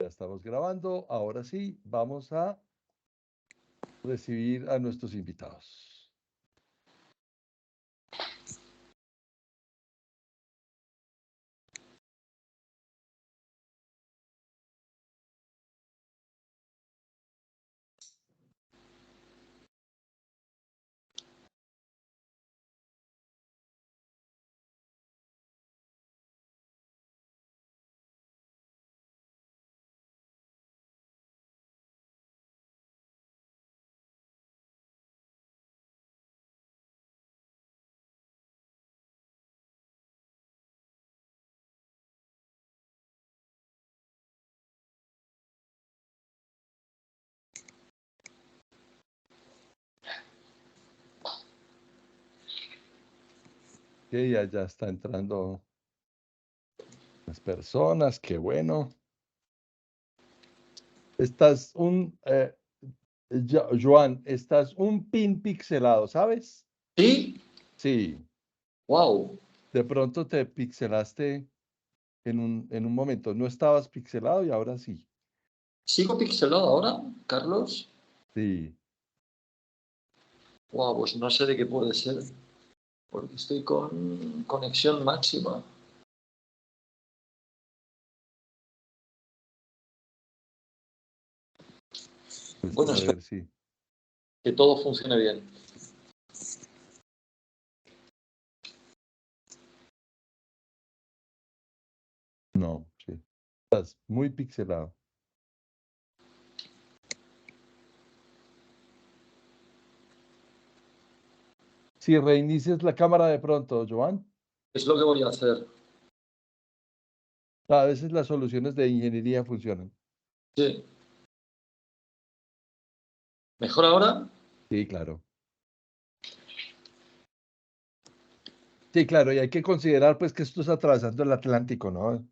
Ya estamos grabando. Ahora sí, vamos a recibir a nuestros invitados. Que ya está entrando las personas. Qué bueno. Estás Joan, estás un pin pixelado, ¿sabes? ¿Sí? Sí. Wow. De pronto te pixelaste en un momento. No estabas pixelado y ahora sí. ¿Sigo pixelado ahora, Carlos? Sí. Wow, pues no sé de qué puede ser, porque estoy con conexión máxima. Pues Bueno, a espero ver si. que todo funcione bien. No, sí. Estás muy pixelado. Si reinicias la cámara de pronto, Joan. Es lo que voy a hacer. A veces las soluciones de ingeniería funcionan. Sí. ¿Mejor ahora? Sí, claro. Sí, claro, y hay que considerar pues que esto es atravesando el Atlántico, ¿no?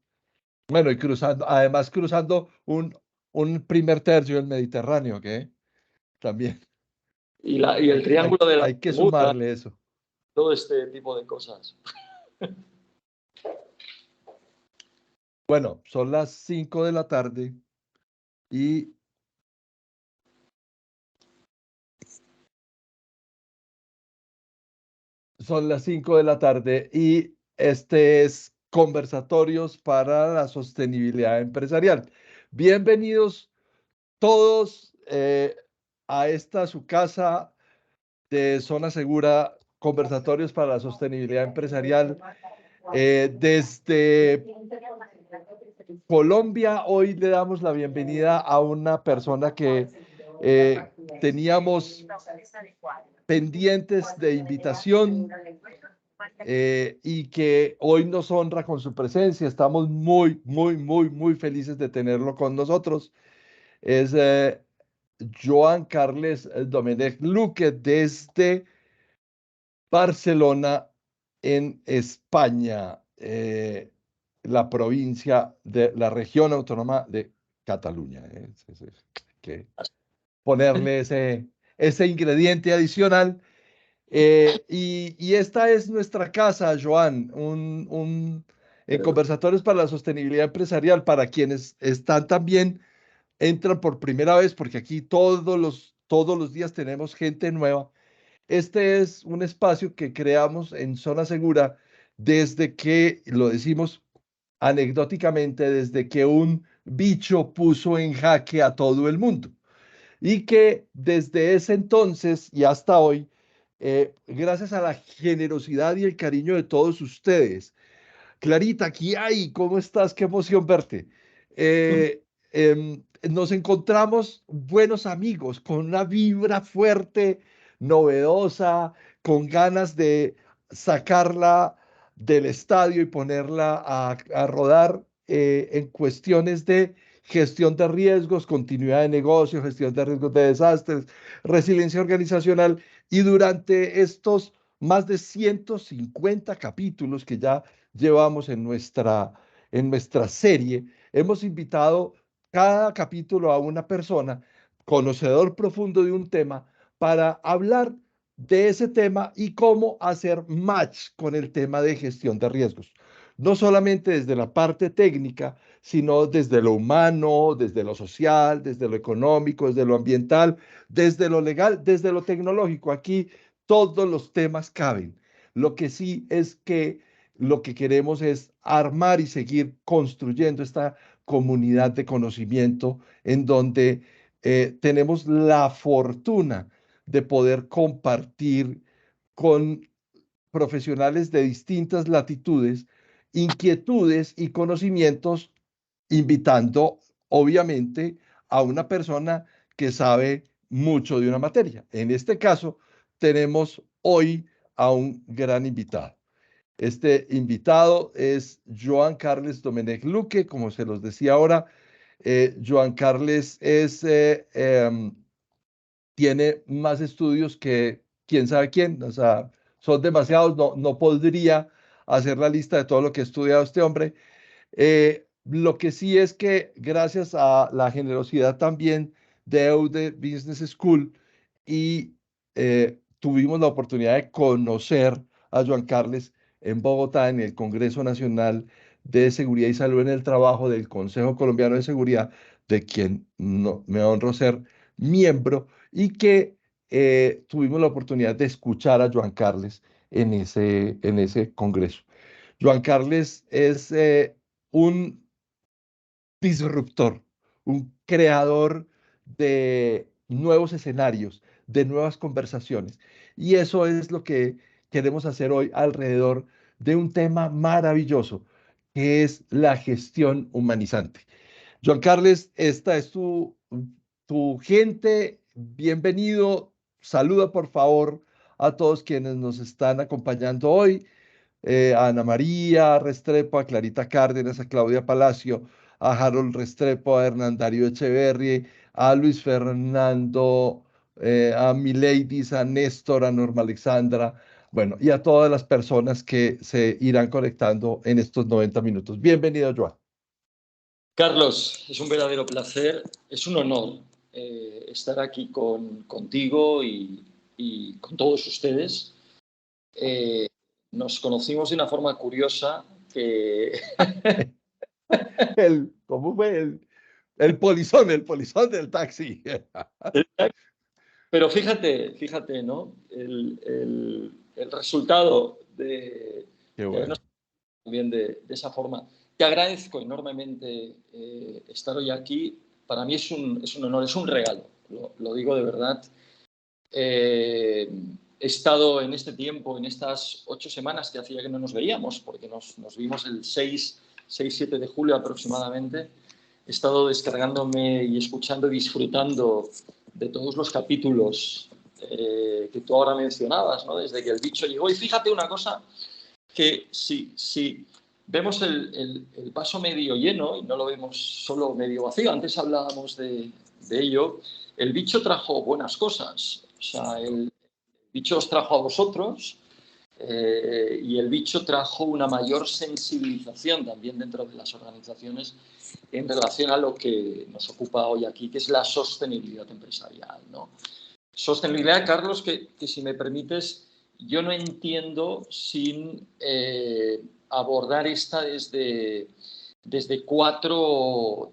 Bueno, y cruzando, además cruzando un primer tercio del Mediterráneo, que también Y el triángulo de las hay que Bermudas, sumarle eso. todo este tipo de cosas. Bueno, son las 5 de la tarde y este es Conversatorios para la Sostenibilidad Empresarial. Bienvenidos todos a esta su casa de Zona Segura, Conversatorios para la Sostenibilidad Empresarial. Desde Colombia, hoy le damos la bienvenida a una persona que teníamos pendientes de invitación y que hoy nos honra con su presencia. Estamos muy, muy, muy, muy felices de tenerlo con nosotros. Es Joan Carles Domenech Luque desde Barcelona, en España, la provincia de la región autónoma de Cataluña. Que ponerle ese ingrediente adicional. Y esta es nuestra casa, Joan, en Conversatorios para la Sostenibilidad Empresarial, para quienes están también, entran por primera vez, porque aquí todos los días tenemos gente nueva. Este es un espacio que creamos en Zona Segura desde que, lo decimos anecdóticamente, desde que un bicho puso en jaque a todo el mundo. Y que desde ese entonces y hasta hoy, gracias a la generosidad y el cariño de todos ustedes, Clarita, aquí hay, ¿cómo estás? Qué emoción verte. Nos encontramos buenos amigos, con una vibra fuerte, novedosa, con ganas de sacarla del estadio y ponerla a rodar en cuestiones de gestión de riesgos, continuidad de negocio, gestión de riesgos de desastres, resiliencia organizacional. Y durante estos más de 150 capítulos que ya llevamos en nuestra serie, hemos invitado cada capítulo a una persona, conocedor profundo de un tema, para hablar de ese tema y cómo hacer match con el tema de gestión de riesgos. no solamente desde la parte técnica, sino desde lo humano, desde lo social, desde lo económico, desde lo ambiental, desde lo legal, desde lo tecnológico. Aquí todos los temas caben. Lo que sí es que lo que queremos es armar y seguir construyendo esta comunidad de conocimiento en donde tenemos la fortuna de poder compartir con profesionales de distintas latitudes, inquietudes y conocimientos, invitando obviamente a una persona que sabe mucho de una materia. En este caso, tenemos hoy a un gran invitado. Este invitado es Joan Carles Domenech Luque, como se los decía ahora. Joan Carles tiene más estudios que quién sabe quién, o sea, son demasiados, no podría hacer la lista de todo lo que ha estudiado este hombre. Lo que sí es que gracias a la generosidad también de EUDE Business School y tuvimos la oportunidad de conocer a Joan Carles en Bogotá en el Congreso Nacional de Seguridad y Salud en el Trabajo del Consejo Colombiano de Seguridad, de quien me honro ser miembro, y que tuvimos la oportunidad de escuchar a Joan Carles en ese congreso. Joan Carles es un disruptor, un creador de nuevos escenarios, de nuevas conversaciones. Y eso es lo que queremos hacer hoy alrededor de un tema maravilloso, que es la gestión humanizante. Joan Carles, esta es tu gente. Bienvenido. Saluda por favor a todos quienes nos están acompañando hoy, a Ana María Restrepo, a Clarita Cárdenas, a Claudia Palacio, a Harold Restrepo, a Hernán Darío Echeverri, a Luis Fernando, a Mileidis, a Néstor, a Norma Alexandra, bueno, y a todas las personas que se irán conectando en estos 90 minutos. Bienvenido, Joan. Carlos, es un verdadero placer, es un honor estar aquí contigo y con todos ustedes. Nos conocimos de una forma curiosa que... ¿Cómo fue? El polizón del taxi. Pero fíjate, ¿no? El resultado Qué de bueno. habernos también de esa forma. Te agradezco enormemente estar hoy aquí. Para mí es un honor, es un regalo, lo digo de verdad. He estado en este tiempo, en estas 8 semanas que hacía que no nos veíamos, porque nos vimos el 6-7 de julio aproximadamente. He estado descargándome y escuchando y disfrutando de todos los capítulos que tú ahora mencionabas, ¿no? Desde que el bicho llegó. Y fíjate una cosa, que si vemos el vaso medio lleno y no lo vemos solo medio vacío, antes hablábamos de ello, el bicho trajo buenas cosas. O sea, el bicho os trajo a vosotros y el bicho trajo una mayor sensibilización también dentro de las organizaciones en relación a lo que nos ocupa hoy aquí, que es la sostenibilidad empresarial, ¿no? Sostenibilidad, Carlos, que si me permites, yo no entiendo sin abordar esta desde cuatro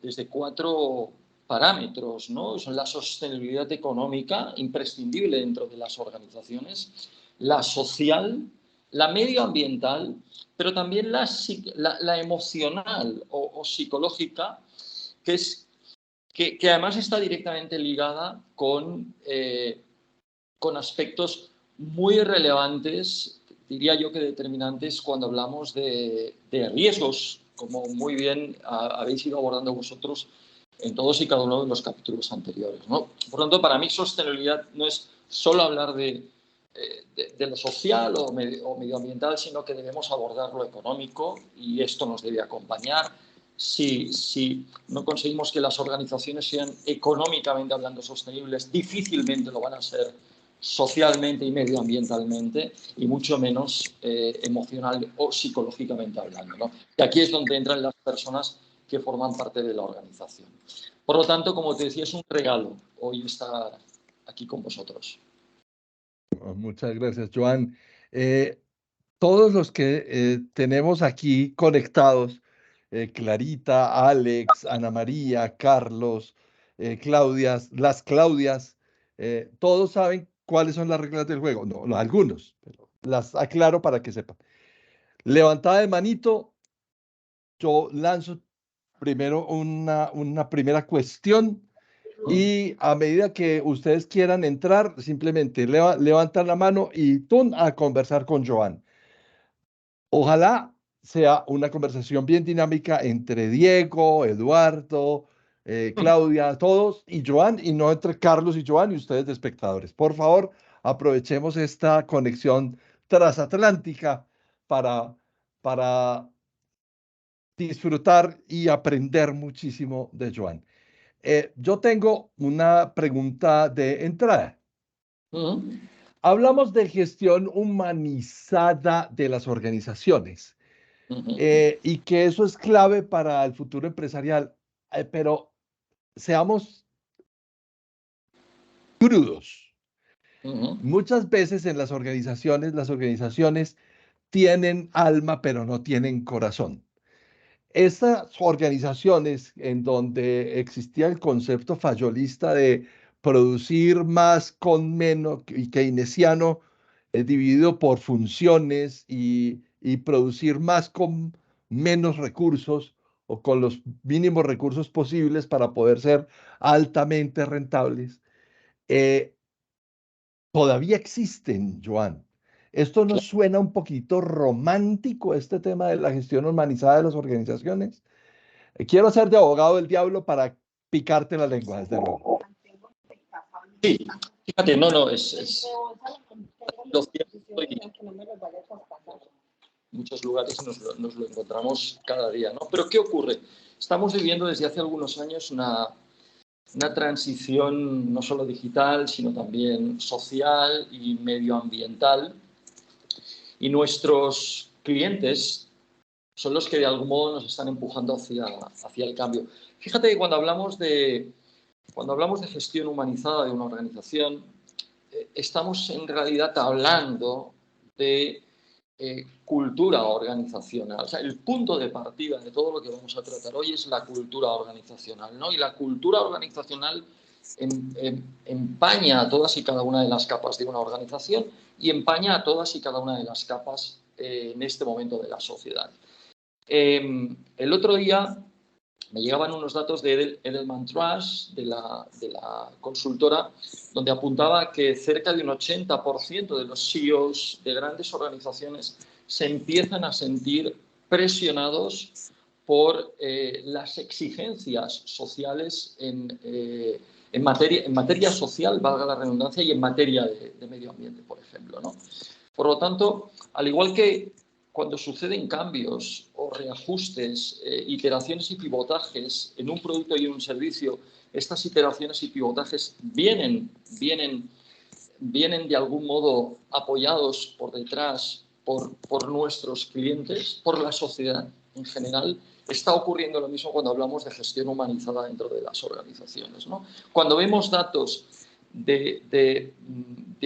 parámetros, ¿no? Son la sostenibilidad económica, imprescindible dentro de las organizaciones, la social, la medioambiental, pero también la emocional o psicológica, que además está directamente ligada con aspectos muy relevantes, diría yo que determinantes, cuando hablamos de riesgos, como muy bien habéis ido abordando vosotros en todos y cada uno de los capítulos anteriores, ¿no? Por lo tanto, para mí sostenibilidad no es solo hablar de lo social o medioambiental, sino que debemos abordar lo económico y esto nos debe acompañar. Si no conseguimos que las organizaciones sean económicamente hablando sostenibles, difícilmente lo van a ser socialmente y medioambientalmente, y mucho menos emocional o psicológicamente hablando, ¿no? Y aquí es donde entran las personas que forman parte de la organización. Por lo tanto, como te decía, es un regalo hoy estar aquí con vosotros. Muchas gracias, Joan. todos los que tenemos aquí conectados, Clarita, Alex, Ana María, Carlos, Claudias, las Claudias, todos saben cuáles son las reglas del juego. No, no, algunos, pero las aclaro para que sepan. Levantada de manito, yo lanzo primero una primera cuestión y a medida que ustedes quieran entrar, simplemente levantan la mano y ¡tum! A conversar con Joan. Ojalá sea una conversación bien dinámica entre Diego, Eduardo, Claudia, todos, y Joan, y no entre Carlos y Joan y ustedes de espectadores. Por favor, aprovechemos esta conexión transatlántica para, para disfrutar y aprender muchísimo de Joan. Yo tengo una pregunta de entrada. Hablamos de gestión humanizada de las organizaciones y que eso es clave para el futuro empresarial, pero seamos crudos. Muchas veces en las organizaciones tienen alma, pero no tienen corazón. Estas organizaciones en donde existía el concepto fayolista de producir más con menos y keynesiano, dividido por funciones y producir más con menos recursos o con los mínimos recursos posibles para poder ser altamente rentables, eh, todavía existen, Joan. ¿Esto nos suena un poquito romántico, este tema de la gestión humanizada de las organizaciones? Quiero ser de abogado del diablo para picarte la lengua, desde luego. Sí, fíjate, no, es lo cierto y en muchos lugares nos lo encontramos cada día, ¿no? Pero ¿qué ocurre? Estamos viviendo desde hace algunos años una transición no solo digital, sino también social y medioambiental. Y nuestros clientes son los que de algún modo nos están empujando hacia el cambio. Fíjate que cuando hablamos de gestión humanizada de una organización, estamos en realidad hablando de cultura organizacional. O sea, el punto de partida de todo lo que vamos a tratar hoy es la cultura organizacional, ¿no? Y la cultura organizacional empaña a todas y cada una de las capas de una organización y empaña a todas y cada una de las capas en este momento de la sociedad. El otro día me llegaban unos datos de Edelman Trust, de la consultora, donde apuntaba que cerca de un 80% de los CEOs de grandes organizaciones se empiezan a sentir presionados por las exigencias sociales en materia social, valga la redundancia, y en materia de medio ambiente, por ejemplo, ¿no? Por lo tanto, al igual que cuando suceden cambios o reajustes, iteraciones y pivotajes en un producto y en un servicio, estas iteraciones y pivotajes vienen de algún modo apoyados por detrás por nuestros clientes, por la sociedad en general. Está ocurriendo lo mismo cuando hablamos de gestión humanizada dentro de las organizaciones, ¿no? Cuando vemos datos de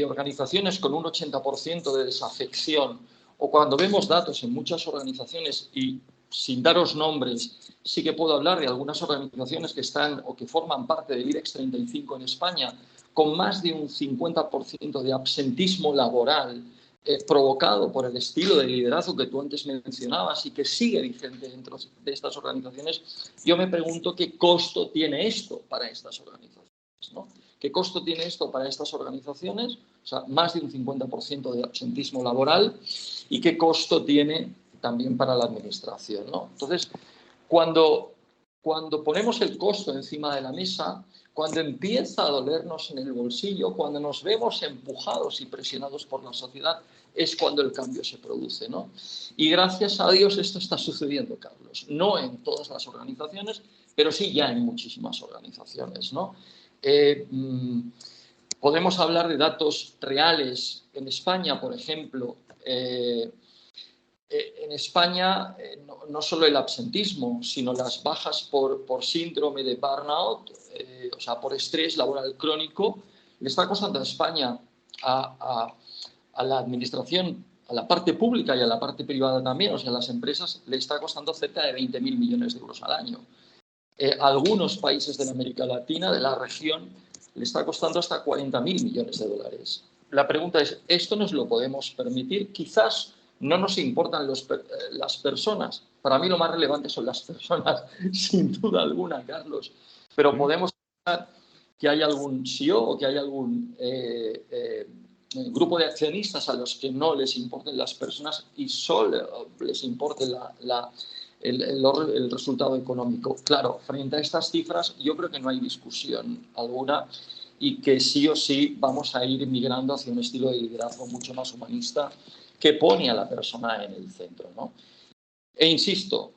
organizaciones con un 80% de desafección, o cuando vemos datos en muchas organizaciones, y sin daros nombres, sí que puedo hablar de algunas organizaciones que están o que forman parte del IBEX 35 en España, con más de un 50% de absentismo laboral provocado por el estilo de liderazgo que tú antes mencionabas y que sigue vigente dentro de estas organizaciones, yo me pregunto qué costo tiene esto para estas organizaciones, ¿no? ¿Qué costo tiene esto para estas organizaciones? O sea, más de un 50% de absentismo laboral. ¿Y qué costo tiene también para la administración, ¿no? Entonces, cuando ponemos el costo encima de la mesa, cuando empieza a dolernos en el bolsillo, cuando nos vemos empujados y presionados por la sociedad, es cuando el cambio se produce, ¿no? Y gracias a Dios esto está sucediendo, Carlos. No en todas las organizaciones, pero sí ya en muchísimas organizaciones, ¿no? Podemos hablar de datos reales. En España, por ejemplo, en España no solo el absentismo, sino las bajas por síndrome de burnout, o sea, por estrés laboral crónico, le está costando a España, a la administración, la parte pública y a la parte privada también, o sea, a las empresas le está costando cerca de 20.000 millones de euros al año. A algunos países de la América Latina, de la región, le está costando hasta 40.000 millones de dólares. La pregunta es, ¿esto nos lo podemos permitir? Quizás no nos importan las personas. Para mí lo más relevante son las personas, sin duda alguna, Carlos. Pero podemos pensar que hay algún CEO o que hay algún grupo de accionistas a los que no les importen las personas y solo les importe el resultado económico. Claro, frente a estas cifras yo creo que no hay discusión alguna y que sí o sí vamos a ir migrando hacia un estilo de liderazgo mucho más humanista que pone a la persona en el centro, ¿no? E insisto,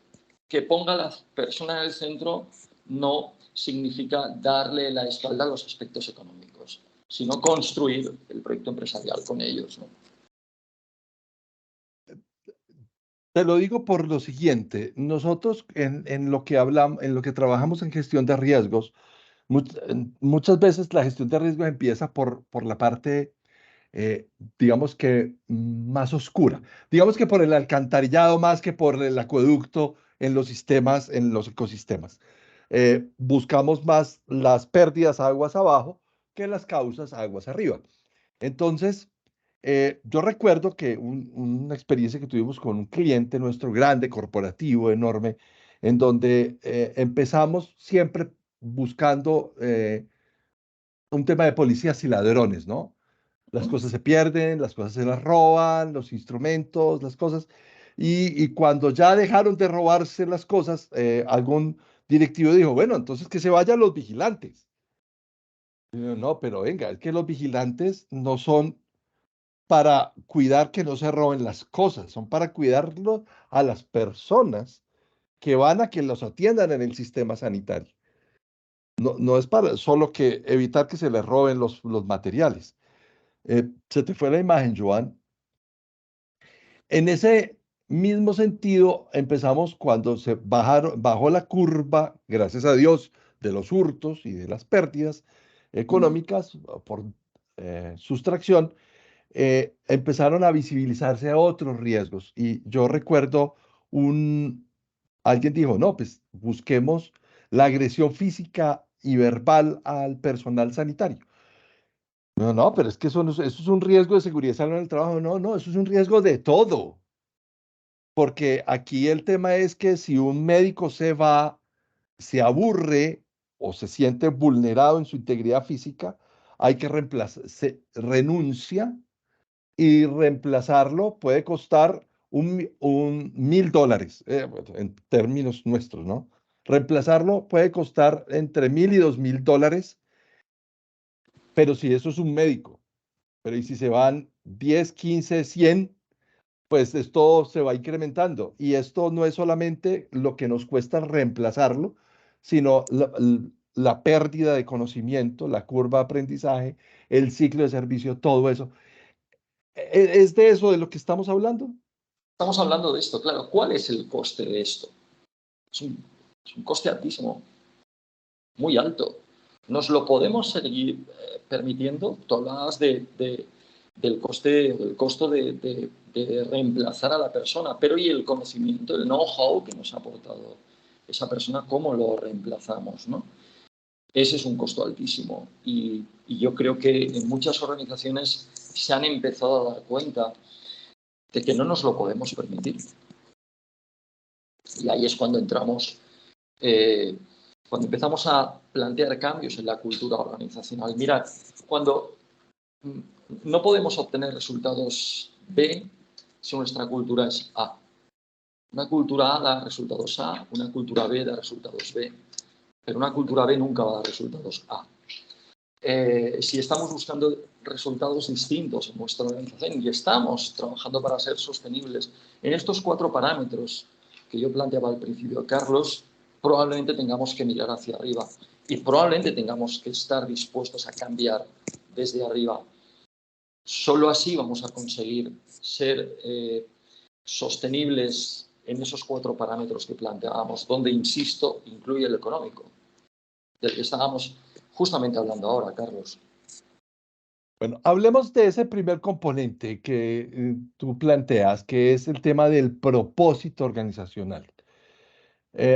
que ponga a la persona en el centro no significa darle la espalda a los aspectos económicos, sino construir el proyecto empresarial con ellos, ¿no? Te lo digo por lo siguiente, nosotros en lo que hablamos, en lo que trabajamos en gestión de riesgos, muchas veces la gestión de riesgos empieza por la parte, digamos que más oscura, digamos que por el alcantarillado más que por el acueducto en los sistemas, en los ecosistemas. Buscamos más las pérdidas aguas abajo que las causas aguas arriba. Entonces, yo recuerdo que una experiencia que tuvimos con un cliente nuestro grande, corporativo, enorme, en donde empezamos siempre buscando un tema de policías y ladrones, ¿no? Las cosas se pierden, las cosas se las roban, los instrumentos, las cosas. Y cuando ya dejaron de robarse las cosas, algún directivo dijo, bueno, entonces que se vayan los vigilantes. Y yo, no, pero venga, es que los vigilantes no son para cuidar que no se roben las cosas, son para cuidarlo a las personas que van a que los atiendan en el sistema sanitario. No, no es para solo que evitar que se les roben los materiales. Se te fue la imagen, Joan. En ese mismo sentido, empezamos cuando bajó la curva, gracias a Dios, de los hurtos y de las pérdidas económicas por sustracción. Empezaron a visibilizarse otros riesgos. Y yo recuerdo alguien dijo, no, pues busquemos la agresión física y verbal al personal sanitario. No, no, pero es que eso es un riesgo de seguridad salud en el trabajo. No, no, eso es un riesgo de todo. Porque aquí el tema es que si un médico se va, se aburre o se siente vulnerado en su integridad física, hay que reemplazar, se renuncia y reemplazarlo puede costar un $1.000, bueno, en términos nuestros, ¿no? Reemplazarlo puede costar entre 1.000 y $2.000, pero si eso es un médico, pero y si se van 10, 15, 100, pues esto se va incrementando. Y esto no es solamente lo que nos cuesta reemplazarlo, sino la pérdida de conocimiento, la curva de aprendizaje, el ciclo de servicio, todo eso. ¿Es de eso de lo que estamos hablando? Estamos hablando de esto, claro. ¿Cuál es el coste de esto? Es un coste altísimo, muy alto. ¿Nos lo podemos seguir permitiendo? Tú hablabas del costo de reemplazar a la persona, pero ¿y el conocimiento, el know-how que nos ha aportado esa persona? ¿Cómo lo reemplazamos, no? Ese es un costo altísimo y yo creo que en muchas organizaciones se han empezado a dar cuenta de que no nos lo podemos permitir. Y ahí es cuando entramos, cuando empezamos a plantear cambios en la cultura organizacional. Mira, cuando no podemos obtener resultados B si nuestra cultura es A. Una cultura A da resultados A, una cultura B da resultados B, pero una cultura B nunca va a dar resultados A. Si estamos buscando resultados distintos en nuestra organización y estamos trabajando para ser sostenibles en estos 4 parámetros que yo planteaba al principio, Carlos, probablemente tengamos que mirar hacia arriba y probablemente tengamos que estar dispuestos a cambiar desde arriba. Solo así vamos a conseguir ser sostenibles en esos 4 parámetros que planteábamos, donde, insisto, incluye el económico, del que estábamos justamente hablando ahora, Carlos. Bueno, hablemos de ese primer componente que tú planteas, que es el tema del propósito organizacional.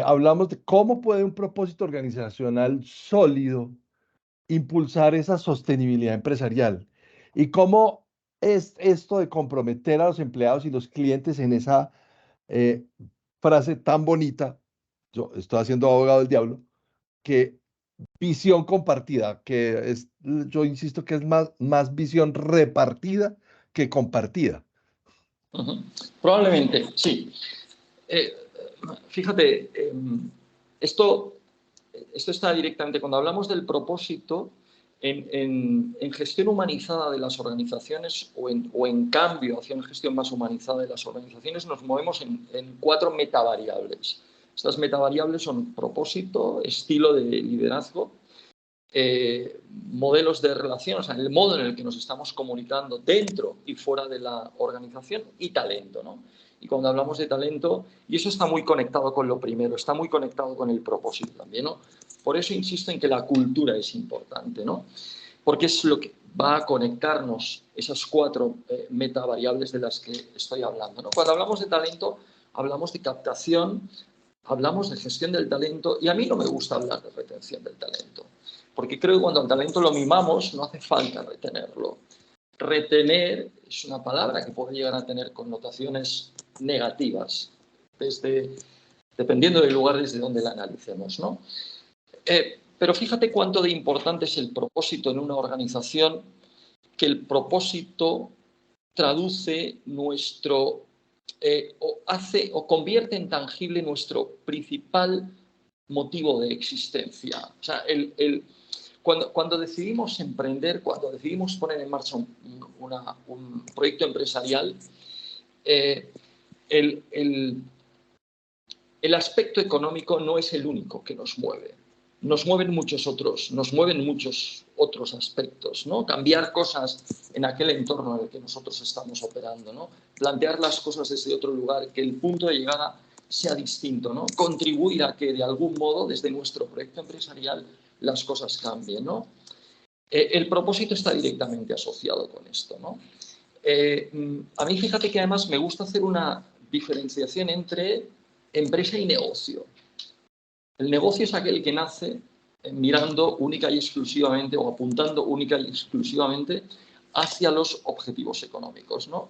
Hablamos de cómo puede un propósito organizacional sólido impulsar esa sostenibilidad empresarial y cómo es esto de comprometer a los empleados y los clientes en esa eh, frase tan bonita, yo estoy haciendo abogado del diablo, que visión compartida, que es, yo insisto que es más visión repartida que compartida. Ujú. Probablemente, sí. Eh, fíjate, esto, esto está directamente, cuando hablamos del propósito, en gestión humanizada de las organizaciones o en cambio hacia una gestión más humanizada de las organizaciones, nos movemos en 4 metavariables. Estas metavariables son propósito, estilo de liderazgo, modelos de relación, o sea, el modo en el que nos estamos comunicando dentro y fuera de la organización, y talento, ¿no? Y cuando hablamos de talento, y eso está muy conectado con lo primero, está muy conectado con el propósito también, ¿no? Por eso insisto en que la cultura es importante, ¿no? Porque es lo que va a conectarnos esas 4 metavariables de las que estoy hablando, ¿no? Cuando hablamos de talento, hablamos de captación, hablamos de gestión del talento, y a mí no me gusta hablar de retención del talento, porque creo que cuando al talento lo mimamos no hace falta retenerlo. Retener es una palabra que puede llegar a tener connotaciones negativas, dependiendo del lugar desde donde la analicemos, ¿no? Pero fíjate cuánto de importante es el propósito en una organización, que el propósito traduce nuestro, o hace o convierte en tangible nuestro principal motivo de existencia. O sea, cuando decidimos emprender, cuando decidimos poner en marcha un proyecto empresarial, el, el, el aspecto económico no es el único que nos mueve. Nos mueven muchos otros aspectos, ¿no? Cambiar cosas en aquel entorno en el que nosotros estamos operando, ¿no? Plantear las cosas desde otro lugar, que el punto de llegada sea distinto, ¿no? Contribuir a que de algún modo desde nuestro proyecto empresarial las cosas cambien, ¿no? El propósito está directamente asociado con esto, ¿no? A mí fíjate que además me gusta hacer una diferenciación entre empresa y negocio. El negocio es aquel que nace mirando única y exclusivamente o apuntando única y exclusivamente hacia los objetivos económicos, ¿no?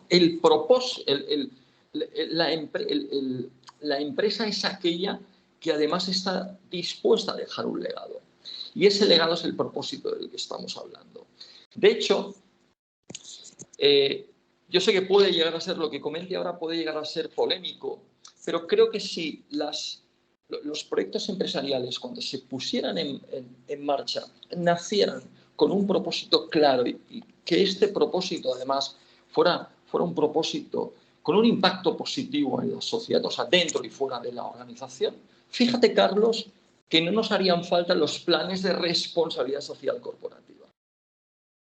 La empresa es aquella que además está dispuesta a dejar un legado. Y ese legado es el propósito del que estamos hablando. De hecho, yo sé que puede llegar a ser, lo que comente ahora puede llegar a ser polémico, pero creo que si los proyectos empresariales, cuando se pusieran en marcha, nacieran con un propósito claro y que este propósito además fuera un propósito con un impacto positivo en la sociedad, o sea, dentro y fuera de la organización, fíjate, Carlos, que no nos harían falta los planes de responsabilidad social corporativa.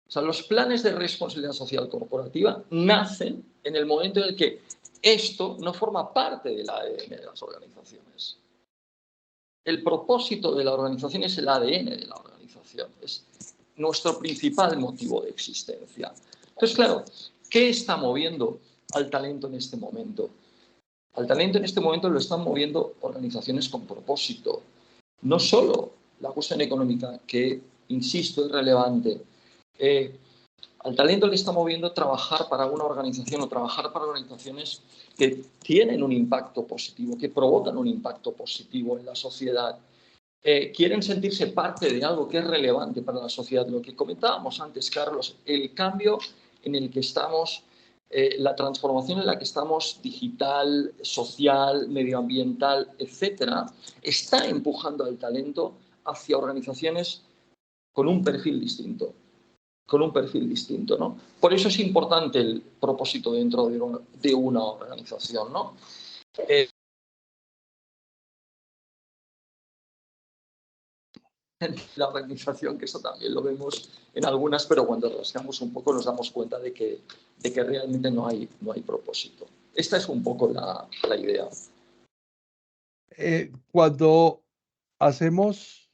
O sea, los planes de responsabilidad social corporativa nacen en el momento en el que esto no forma parte del ADN de las organizaciones. El propósito de la organización es el ADN de la organización, es nuestro principal motivo de existencia. Entonces, claro, ¿qué está moviendo al talento en este momento? Al talento en este momento lo están moviendo organizaciones con propósito. No solo la cuestión económica, que, insisto, es relevante. Al talento le está moviendo trabajar para una organización o trabajar para organizaciones que tienen un impacto positivo, que provocan un impacto positivo en la sociedad. Quieren sentirse parte de algo que es relevante para la sociedad. Lo que comentábamos antes, Carlos, el cambio en el que estamos, la transformación en la que estamos, digital, social, medioambiental, etcétera, está empujando al talento hacia organizaciones con un perfil distinto. ¿No? Por eso es importante el propósito dentro de una organización, ¿no? La organización, que eso también lo vemos en algunas, pero cuando rascamos un poco nos damos cuenta de que realmente no hay propósito. Esta es un poco la idea. Cuando hacemos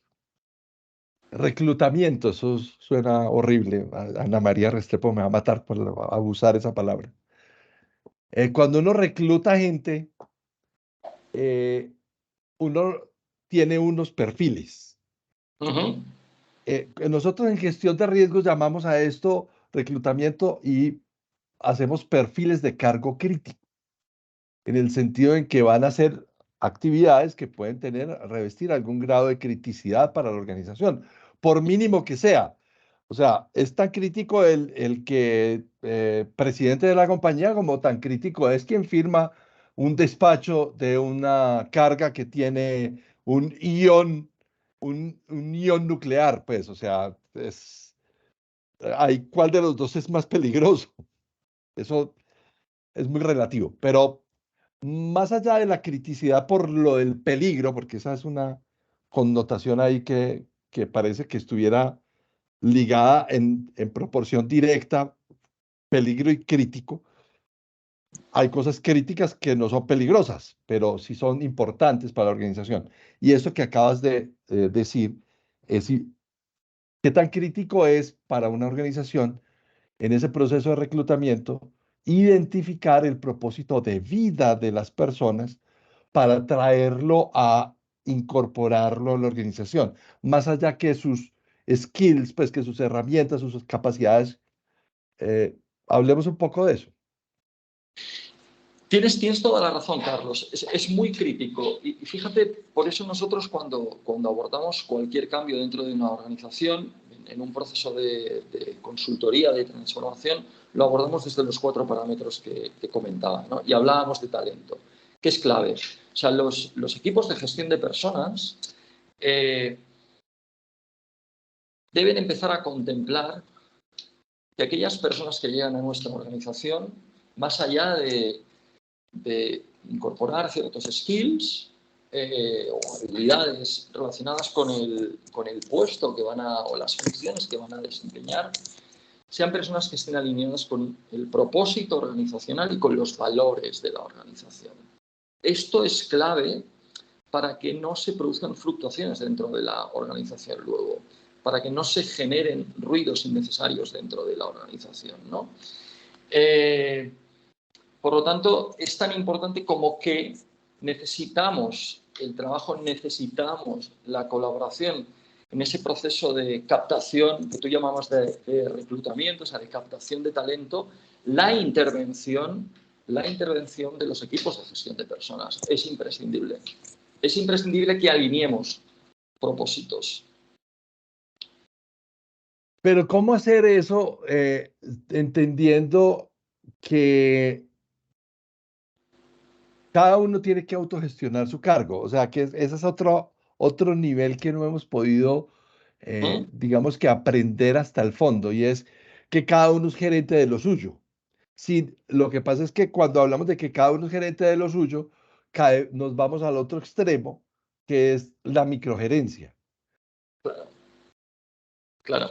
Reclutamiento, eso suena horrible. Ana María Restrepo me va a matar por abusar esa palabra. Cuando uno recluta gente, eh, uno tiene unos perfiles. Ujú. Nosotros en gestión de riesgos llamamos a esto reclutamiento y hacemos perfiles de cargo crítico, en el sentido en que van a hacer actividades que pueden revestir algún grado de criticidad para la organización, por mínimo que sea. O sea, es tan crítico el que presidente de la compañía como tan crítico es quien firma un despacho de una carga que tiene un ion nuclear, pues, o sea, ¿cuál de los dos es más peligroso? Eso es muy relativo, pero más allá de la criticidad por lo del peligro, porque esa es una connotación ahí que parece que estuviera ligada en proporción directa, peligro y crítico. Hay cosas críticas que no son peligrosas, pero sí son importantes para la organización. Y eso que acabas de decir es qué tan crítico es para una organización en ese proceso de reclutamiento identificar el propósito de vida de las personas para traerlo a incorporarlo a la organización, más allá que sus skills, pues que sus herramientas, sus capacidades. Hablemos un poco de eso. Tienes toda la razón, Carlos. Es muy crítico. Y fíjate, por eso nosotros cuando abordamos cualquier cambio dentro de una organización, en un proceso de consultoría, de transformación, lo abordamos desde los 4 parámetros que comentaba, ¿no? Y hablábamos de talento, que es clave. O sea, los equipos de gestión de personas deben empezar a contemplar que aquellas personas que llegan a nuestra organización, más allá de incorporar ciertos skills o habilidades relacionadas con el puesto que o las funciones que van a desempeñar, sean personas que estén alineadas con el propósito organizacional y con los valores de la organización. Esto es clave para que no se produzcan fluctuaciones dentro de la organización luego, para que no se generen ruidos innecesarios dentro de la organización, ¿no? Por lo tanto, es tan importante como que necesitamos el trabajo, necesitamos la colaboración en ese proceso de captación que tú llamabas de reclutamiento, o sea, de captación de talento, la intervención de los equipos de gestión de personas. Es imprescindible. Es imprescindible que alineemos propósitos. Pero ¿cómo hacer eso entendiendo que cada uno tiene que autogestionar su cargo? O sea, que ese es otro nivel que no hemos podido, ¿Mm? digamos que aprender hasta el fondo, y es que cada uno es gerente de lo suyo. Sí, lo que pasa es que cuando hablamos de que cada uno es gerente de lo suyo, nos vamos al otro extremo, que es la microgerencia. Claro, claro.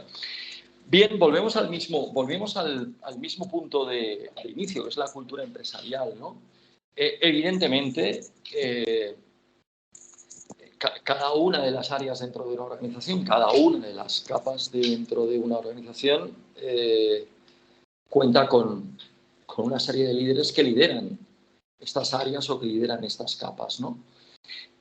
Bien, volvemos al mismo punto de inicio, que es la cultura empresarial, ¿no? Evidentemente, cada una de las áreas dentro de una organización, cada una de las capas dentro de una organización cuenta con una serie de líderes que lideran estas áreas o que lideran estas capas, ¿no?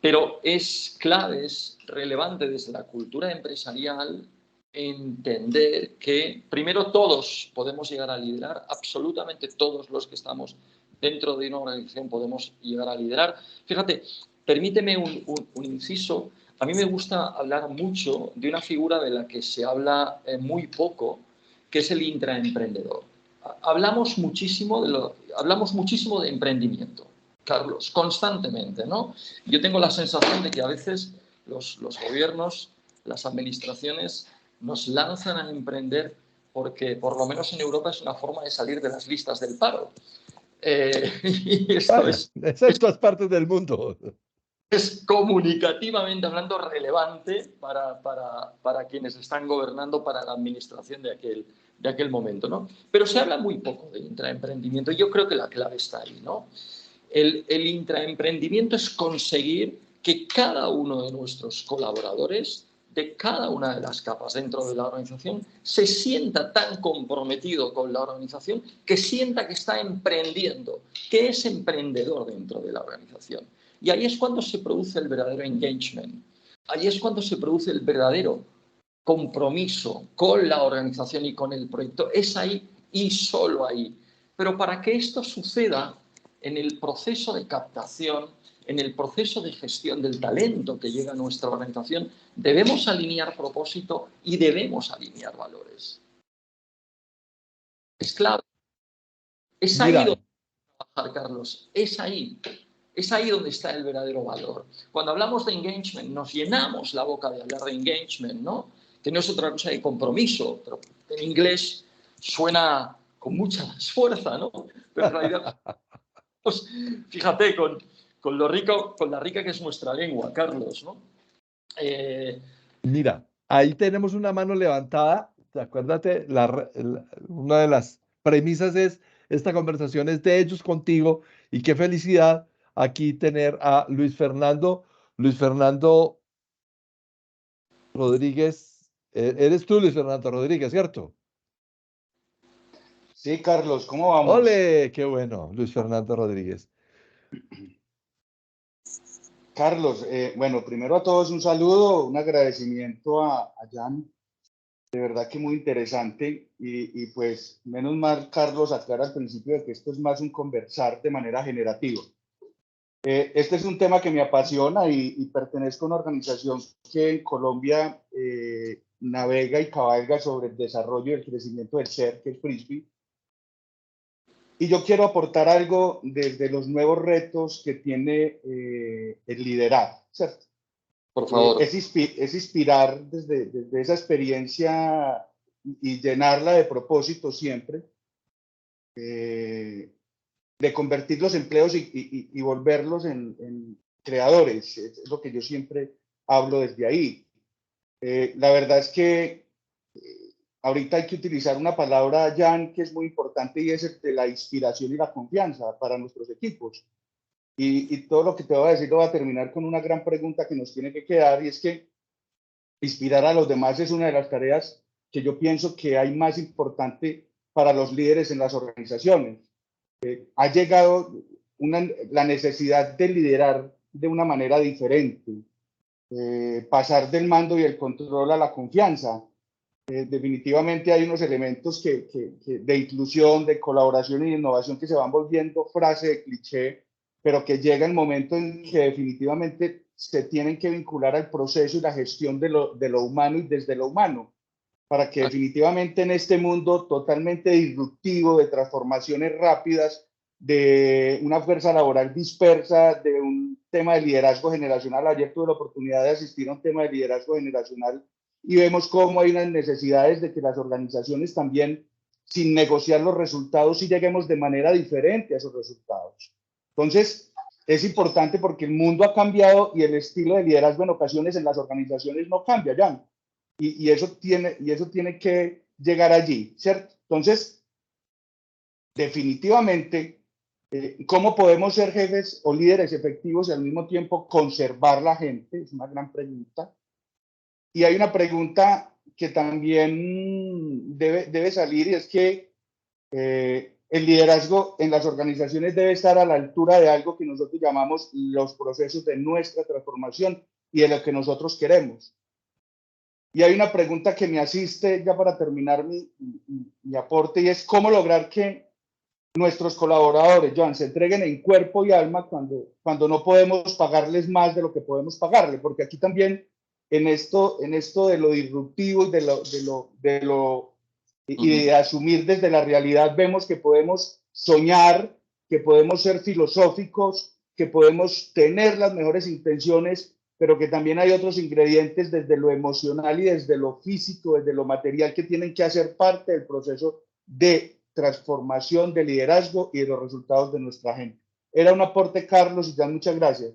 Pero es clave, es relevante desde la cultura empresarial entender que primero todos podemos llegar a liderar, absolutamente todos los que estamos dentro de una organización podemos llegar a liderar. Fíjate, permíteme un inciso. A mí me gusta hablar mucho de una figura de la que se habla muy poco, que es el intraemprendedor. Hablamos muchísimo de emprendimiento, Carlos, constantemente, ¿no? Yo tengo la sensación de que a veces los gobiernos, las administraciones, nos lanzan a emprender porque, por lo menos en Europa, es una forma de salir de las listas del paro. Y esto Vaya, eso en todas partes del mundo. es comunicativamente hablando relevante para quienes están gobernando, para la administración de aquel momento, ¿no? Pero se habla muy poco de intraemprendimiento y yo creo que la clave está ahí, ¿no? El intraemprendimiento es conseguir que cada uno de nuestros colaboradores de cada una de las capas dentro de la organización se sienta tan comprometido con la organización que sienta que está emprendiendo, que es emprendedor dentro de la organización. Y ahí es cuando se produce el verdadero engagement. Ahí es cuando se produce el verdadero compromiso con la organización y con el proyecto. Es ahí y solo ahí. Pero para que esto suceda en el proceso de captación, en el proceso de gestión del talento que llega a nuestra organización, debemos alinear propósito y debemos alinear valores. Es clave. Es ahí Mira, donde trabajar, Carlos. Es ahí. Es ahí donde está el verdadero valor. Cuando hablamos de engagement, nos llenamos la boca de hablar de engagement, ¿no? Que no es otra cosa que compromiso, pero en inglés suena con mucha más fuerza, ¿no? Pero en realidad, pues, fíjate, con la rica que es nuestra lengua, Carlos, ¿no? mira, ahí tenemos una mano levantada. Acuérdate, una de las premisas es, esta conversación es de ellos contigo y qué felicidad aquí tener a Luis Fernando. Luis Fernando Rodríguez, eres tú Luis Fernando Rodríguez, ¿cierto? Sí, Carlos, ¿cómo vamos? ¡Ole! ¡Qué bueno! Luis Fernando Rodríguez. Carlos, bueno, primero a todos un saludo, un agradecimiento a Jan, de verdad que muy interesante y pues menos mal, Carlos, aclara al principio de que esto es más un conversar de manera generativa. Este es un tema que me apasiona y pertenezco a una organización que en Colombia navega y cabalga sobre el desarrollo y el crecimiento del ser, que es Frisbee. Y yo quiero aportar algo desde los nuevos retos que tiene el liderazgo, ¿cierto? Por favor. Es inspirar desde esa experiencia y llenarla de propósito siempre, de convertir los empleos y volverlos en creadores. Es lo que yo siempre hablo desde ahí. La verdad es que ahorita hay que utilizar una palabra, Jan, que es muy importante y es el de la inspiración y la confianza para nuestros equipos. Y todo lo que te voy a decir lo voy a terminar con una gran pregunta que nos tiene que quedar y es que inspirar a los demás es una de las tareas que yo pienso que hay más importante para los líderes en las organizaciones. Ha llegado la necesidad de liderar de una manera diferente, pasar del mando y el control a la confianza. Definitivamente hay unos elementos de inclusión, de colaboración y de innovación que se van volviendo frase de cliché, pero que llega el momento en que definitivamente se tienen que vincular al proceso y la gestión de lo humano y desde lo humano, para que definitivamente en este mundo totalmente disruptivo, de transformaciones rápidas, de una fuerza laboral dispersa, de un tema de liderazgo generacional. Ayer tuve la oportunidad de asistir a un tema de liderazgo generacional y vemos cómo hay unas necesidades de que las organizaciones también, sin negociar los resultados, sí lleguemos de manera diferente a esos resultados. Entonces, es importante porque el mundo ha cambiado y el estilo de liderazgo en ocasiones en las organizaciones no cambia ya. Y eso tiene que llegar allí, ¿cierto? Entonces, definitivamente, ¿cómo podemos ser jefes o líderes efectivos y al mismo tiempo conservar la gente? Es una gran pregunta. Y hay una pregunta que también debe salir y es que el liderazgo en las organizaciones debe estar a la altura de algo que nosotros llamamos los procesos de nuestra transformación y de lo que nosotros queremos. Y hay una pregunta que me asiste ya para terminar mi aporte y es cómo lograr que nuestros colaboradores, Joan, se entreguen en cuerpo y alma cuando no podemos pagarles más de lo que podemos pagarle, porque aquí también en esto de lo disruptivo y y de asumir desde la realidad vemos que podemos soñar, que podemos ser filosóficos, que podemos tener las mejores intenciones, pero que también hay otros ingredientes desde lo emocional y desde lo físico, desde lo material, que tienen que hacer parte del proceso de transformación, de liderazgo y de los resultados de nuestra gente. Era un aporte, Carlos, y ya muchas gracias.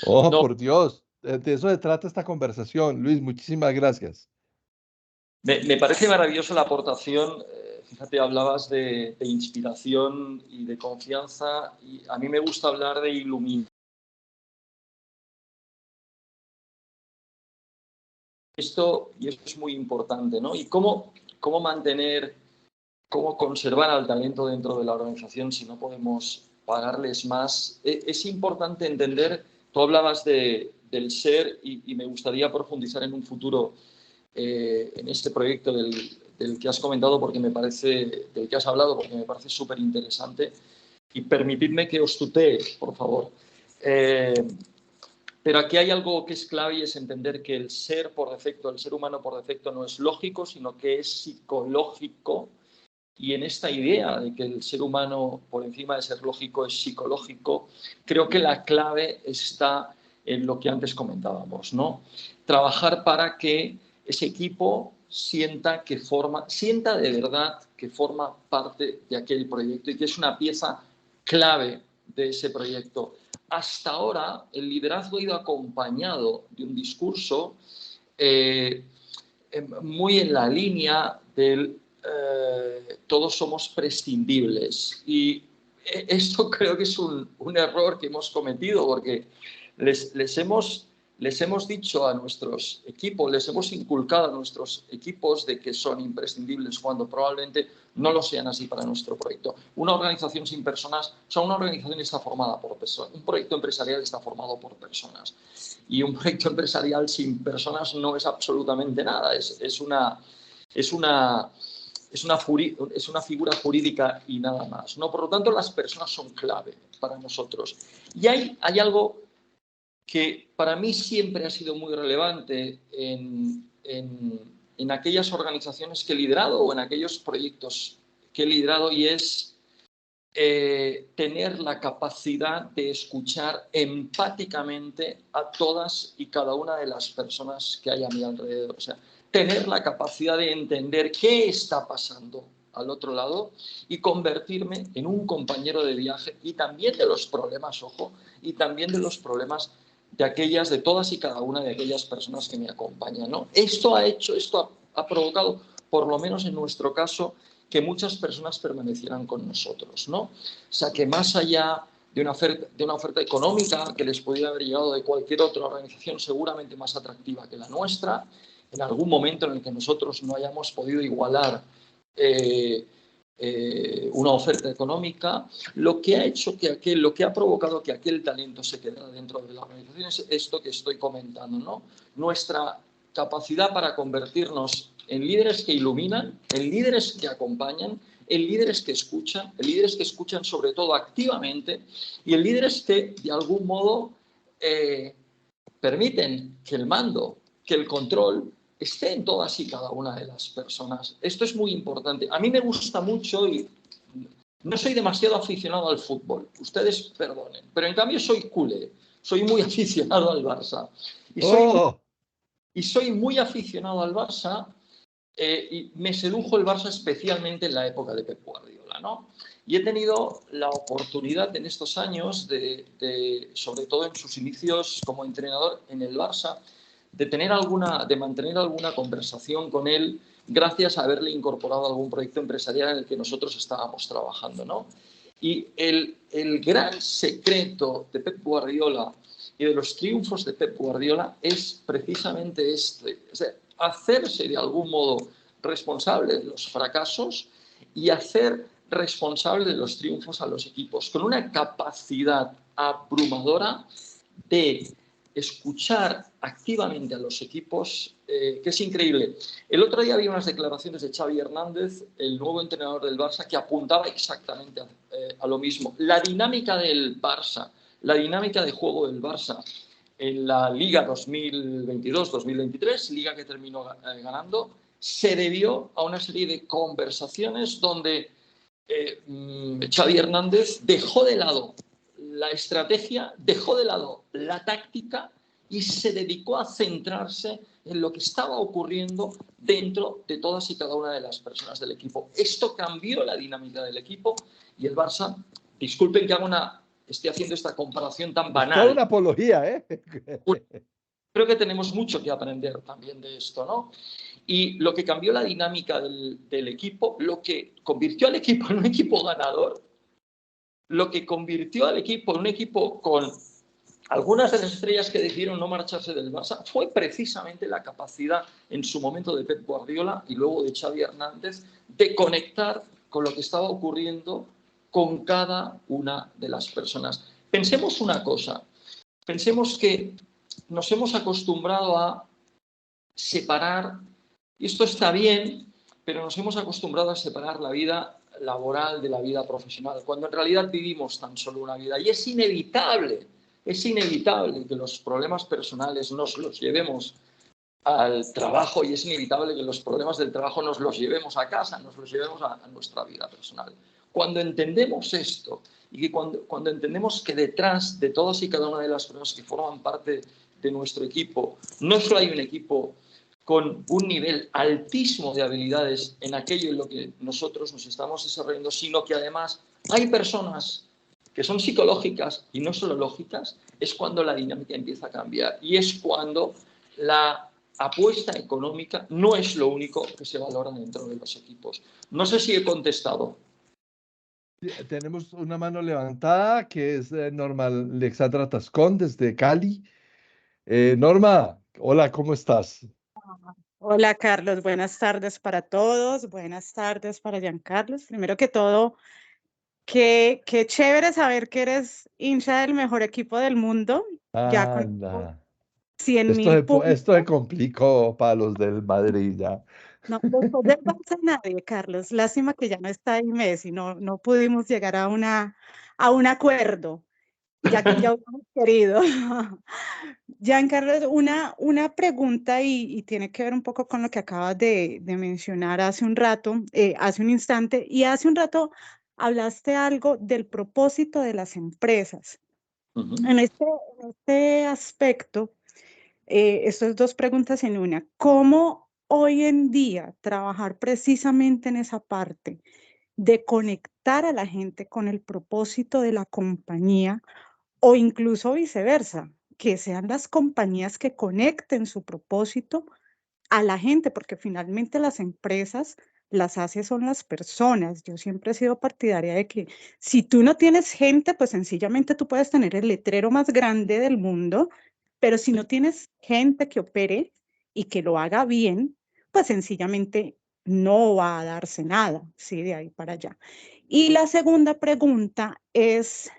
Oh, No, por Dios, de eso se trata esta conversación. Luis, muchísimas gracias. me parece maravillosa la aportación. Fíjate, hablabas de inspiración y de confianza y a mí me gusta hablar de iluminación. esto es muy importante, ¿no? Y cómo conservar al talento dentro de la organización si no podemos pagarles más. Es importante entender, tú hablabas del ser y me gustaría profundizar en un futuro en este proyecto del que has comentado, del que has hablado, porque me parece súper interesante. Y permitidme que os tutee, por favor. Pero aquí hay algo que es clave y es entender que el ser humano por defecto no es lógico, sino que es psicológico. Y en esta idea de que el ser humano, por encima de ser lógico, es psicológico, creo que la clave está en lo que antes comentábamos, ¿no? Trabajar para que ese equipo sienta de verdad que forma parte de aquel proyecto y que es una pieza clave de ese proyecto. Hasta ahora, el liderazgo ha ido acompañado de un discurso muy en la línea del todos somos prescindibles. Y esto creo que es un error que hemos cometido, porque les hemos dicho a nuestros equipos, les hemos inculcado a nuestros equipos de que son imprescindibles cuando probablemente no lo sean así para nuestro proyecto. Una organización sin personas, una organización está formada por personas, un proyecto empresarial está formado por personas. Y un proyecto empresarial sin personas no es absolutamente nada, es una figura jurídica y nada más, ¿no? Por lo tanto, las personas son clave para nosotros. Y hay algo que para mí siempre ha sido muy relevante en aquellas organizaciones que he liderado o en aquellos proyectos que he liderado, y es tener la capacidad de escuchar empáticamente a todas y cada una de las personas que hay a mi alrededor. O sea, tener la capacidad de entender qué está pasando al otro lado y convertirme en un compañero de viaje, y también de los problemas, ojo, y también de los problemas de todas y cada una de aquellas personas que me acompañan, ¿no? Esto ha provocado, por lo menos en nuestro caso, que muchas personas permanecieran con nosotros, ¿no? O sea, que más allá de una oferta económica que les pudiera haber llegado de cualquier otra organización seguramente más atractiva que la nuestra, en algún momento en el que nosotros no hayamos podido igualar una oferta económica, lo que ha provocado que aquel talento se quedara dentro de la organización es esto que estoy comentando, ¿no? Nuestra capacidad para convertirnos en líderes que iluminan, en líderes que acompañan, en líderes que escuchan sobre todo activamente, y en líderes que de algún modo permiten que el mando, que el control esté en todas y cada una de las personas. Esto es muy importante. A mí me gusta mucho y no soy demasiado aficionado al fútbol, ustedes perdonen, pero en cambio soy culé, soy muy aficionado al Barça. Y soy muy aficionado al Barça, y me sedujo el Barça especialmente en la época de Pep Guardiola, ¿no? Y he tenido la oportunidad en estos años, sobre todo en sus inicios como entrenador en el Barça, de mantener alguna conversación con él gracias a haberle incorporado a algún proyecto empresarial en el que nosotros estábamos trabajando, ¿no? Y el gran secreto de Pep Guardiola y de los triunfos de Pep Guardiola es precisamente este. O sea, hacerse de algún modo responsable de los fracasos y hacer responsable de los triunfos a los equipos, con una capacidad abrumadora de escuchar activamente a los equipos, que es increíble. El otro día había unas declaraciones de Xavi Hernández, el nuevo entrenador del Barça, que apuntaba exactamente a lo mismo. La dinámica del Barça, la dinámica de juego del Barça en la Liga 2022-2023, liga que terminó ganando, se debió a una serie de conversaciones donde Xavi Hernández dejó de lado la estrategia, dejó de lado la táctica y se dedicó a centrarse en lo que estaba ocurriendo dentro de todas y cada una de las personas del equipo. Esto cambió la dinámica del equipo y el Barça, disculpen que estoy haciendo esta comparación tan banal. Toda una apología, ¿eh? Creo que tenemos mucho que aprender también de esto, ¿no? Y lo que cambió la dinámica del equipo, lo que convirtió al equipo en un equipo ganador, lo que convirtió al equipo en un equipo con algunas de las estrellas que decidieron no marcharse del Barça fue precisamente la capacidad en su momento de Pep Guardiola y luego de Xavi Hernández de conectar con lo que estaba ocurriendo con cada una de las personas. Pensemos una cosa, pensemos que nos hemos acostumbrado a separar, y esto está bien, pero nos hemos acostumbrado a separar la vida laboral de la vida profesional, cuando en realidad vivimos tan solo una vida y es inevitable que los problemas personales nos los llevemos al trabajo y es inevitable que los problemas del trabajo nos los llevemos a casa, nos los llevemos a nuestra vida personal. Cuando entendemos esto y que cuando entendemos que detrás de todas y cada una de las personas que forman parte de nuestro equipo, no solo hay un equipo con un nivel altísimo de habilidades en aquello en lo que nosotros nos estamos desarrollando, sino que además hay personas que son psicológicas y no solo lógicas, es cuando la dinámica empieza a cambiar y es cuando la apuesta económica no es lo único que se valora dentro de los equipos. No sé si he contestado. Tenemos una mano levantada que es Norma Alexandra Tascón desde Cali. Norma, hola, ¿cómo estás? Hola Carlos, buenas tardes para todos, buenas tardes para Giancarlos. Primero que todo, qué chévere saber que eres hincha del mejor equipo del mundo, ya con Anda. 100.000 puntos. Esto se complicó para los del Madrid ya. No, después del Barça nadie, Carlos. Lástima que ya no está ahí Messi, no pudimos llegar a un acuerdo, ya hubiéramos querido. Giancarlo, una pregunta y tiene que ver un poco con lo que acabas de mencionar hace un rato, hace un instante, y hace un rato hablaste algo del propósito de las empresas. En este aspecto, estas dos preguntas en una, ¿cómo hoy en día trabajar precisamente en esa parte de conectar a la gente con el propósito de la compañía o incluso viceversa, que sean las compañías que conecten su propósito a la gente, porque finalmente las empresas las hace son las personas. Yo siempre he sido partidaria de que si tú no tienes gente, pues sencillamente tú puedes tener el letrero más grande del mundo, pero si no tienes gente que opere y que lo haga bien, pues sencillamente no va a darse nada, ¿sí? De ahí para allá. Y la segunda pregunta es,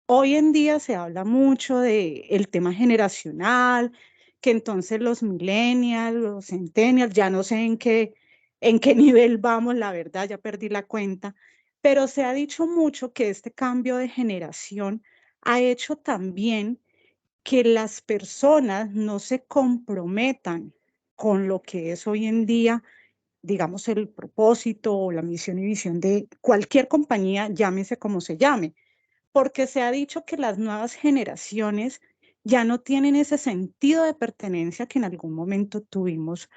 hoy en día se habla mucho del tema generacional, que entonces los millennials, los centennials, ya no sé en qué nivel vamos, la verdad, ya perdí la cuenta, pero se ha dicho mucho que este cambio de generación ha hecho también que las personas no se comprometan con lo que es hoy en día, digamos, el propósito o la misión y visión de cualquier compañía, llámese como se llame, porque se ha dicho que las nuevas generaciones ya no tienen ese sentido de pertenencia que en algún momento tuvimos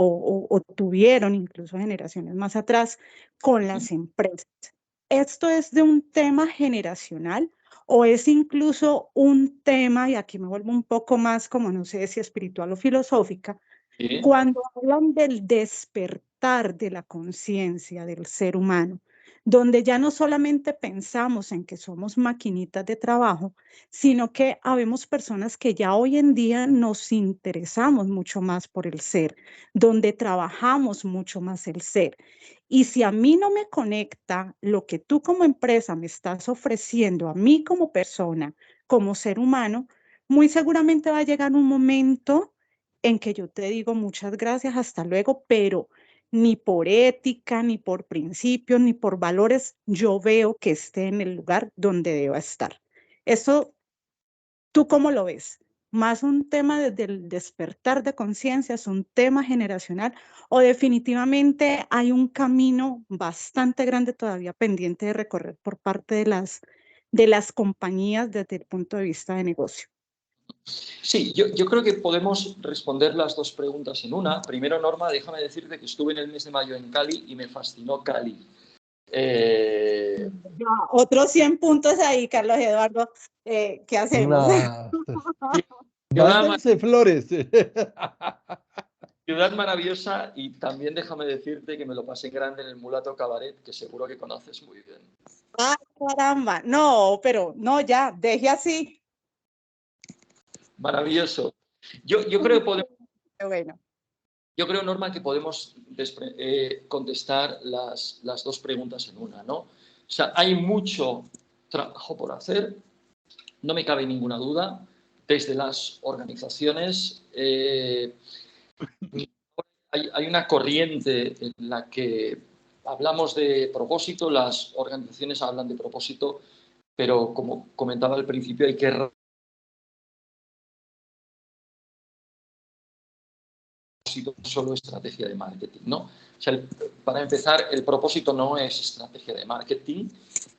o tuvieron incluso generaciones más atrás con las empresas. ¿Esto es de un tema generacional o es incluso un tema, y aquí me vuelvo un poco más como no sé si espiritual o filosófica, ¿Sí? cuando hablan del despertar de la conciencia del ser humano, donde ya no solamente pensamos en que somos maquinitas de trabajo, sino que habemos personas que ya hoy en día nos interesamos mucho más por el ser, donde trabajamos mucho más el ser. Y si a mí no me conecta lo que tú como empresa me estás ofreciendo, a mí como persona, como ser humano, muy seguramente va a llegar un momento en que yo te digo muchas gracias, hasta luego, pero ni por ética, ni por principios, ni por valores, yo veo que esté en el lugar donde deba estar. Eso, ¿tú cómo lo ves? ¿Más un tema desde el despertar de conciencia, es un tema generacional o definitivamente hay un camino bastante grande todavía pendiente de recorrer por parte de las compañías desde el punto de vista de negocio? Sí, yo creo que podemos responder las dos preguntas en una. Primero, Norma, déjame decirte que estuve en el mes de mayo en Cali y me fascinó Cali. Otros 100 puntos ahí, Carlos Eduardo. ¿Qué hacemos? No, Ciudad, mándense flores. ciudad maravillosa y también déjame decirte que me lo pasé grande en el Mulato Cabaret, que seguro que conoces muy bien. ¡Ah, caramba! No, pero no, ya, deje así. Maravilloso. Yo creo que podemos... Bueno. Yo creo, Norma, que podemos contestar las dos preguntas en una, ¿no? O sea, hay mucho trabajo por hacer, no me cabe ninguna duda, desde las organizaciones. Hay una corriente en la que hablamos de propósito, las organizaciones hablan de propósito, pero como comentaba al principio, hay que solo estrategia de marketing, ¿no? O sea, para empezar, el propósito no es estrategia de marketing.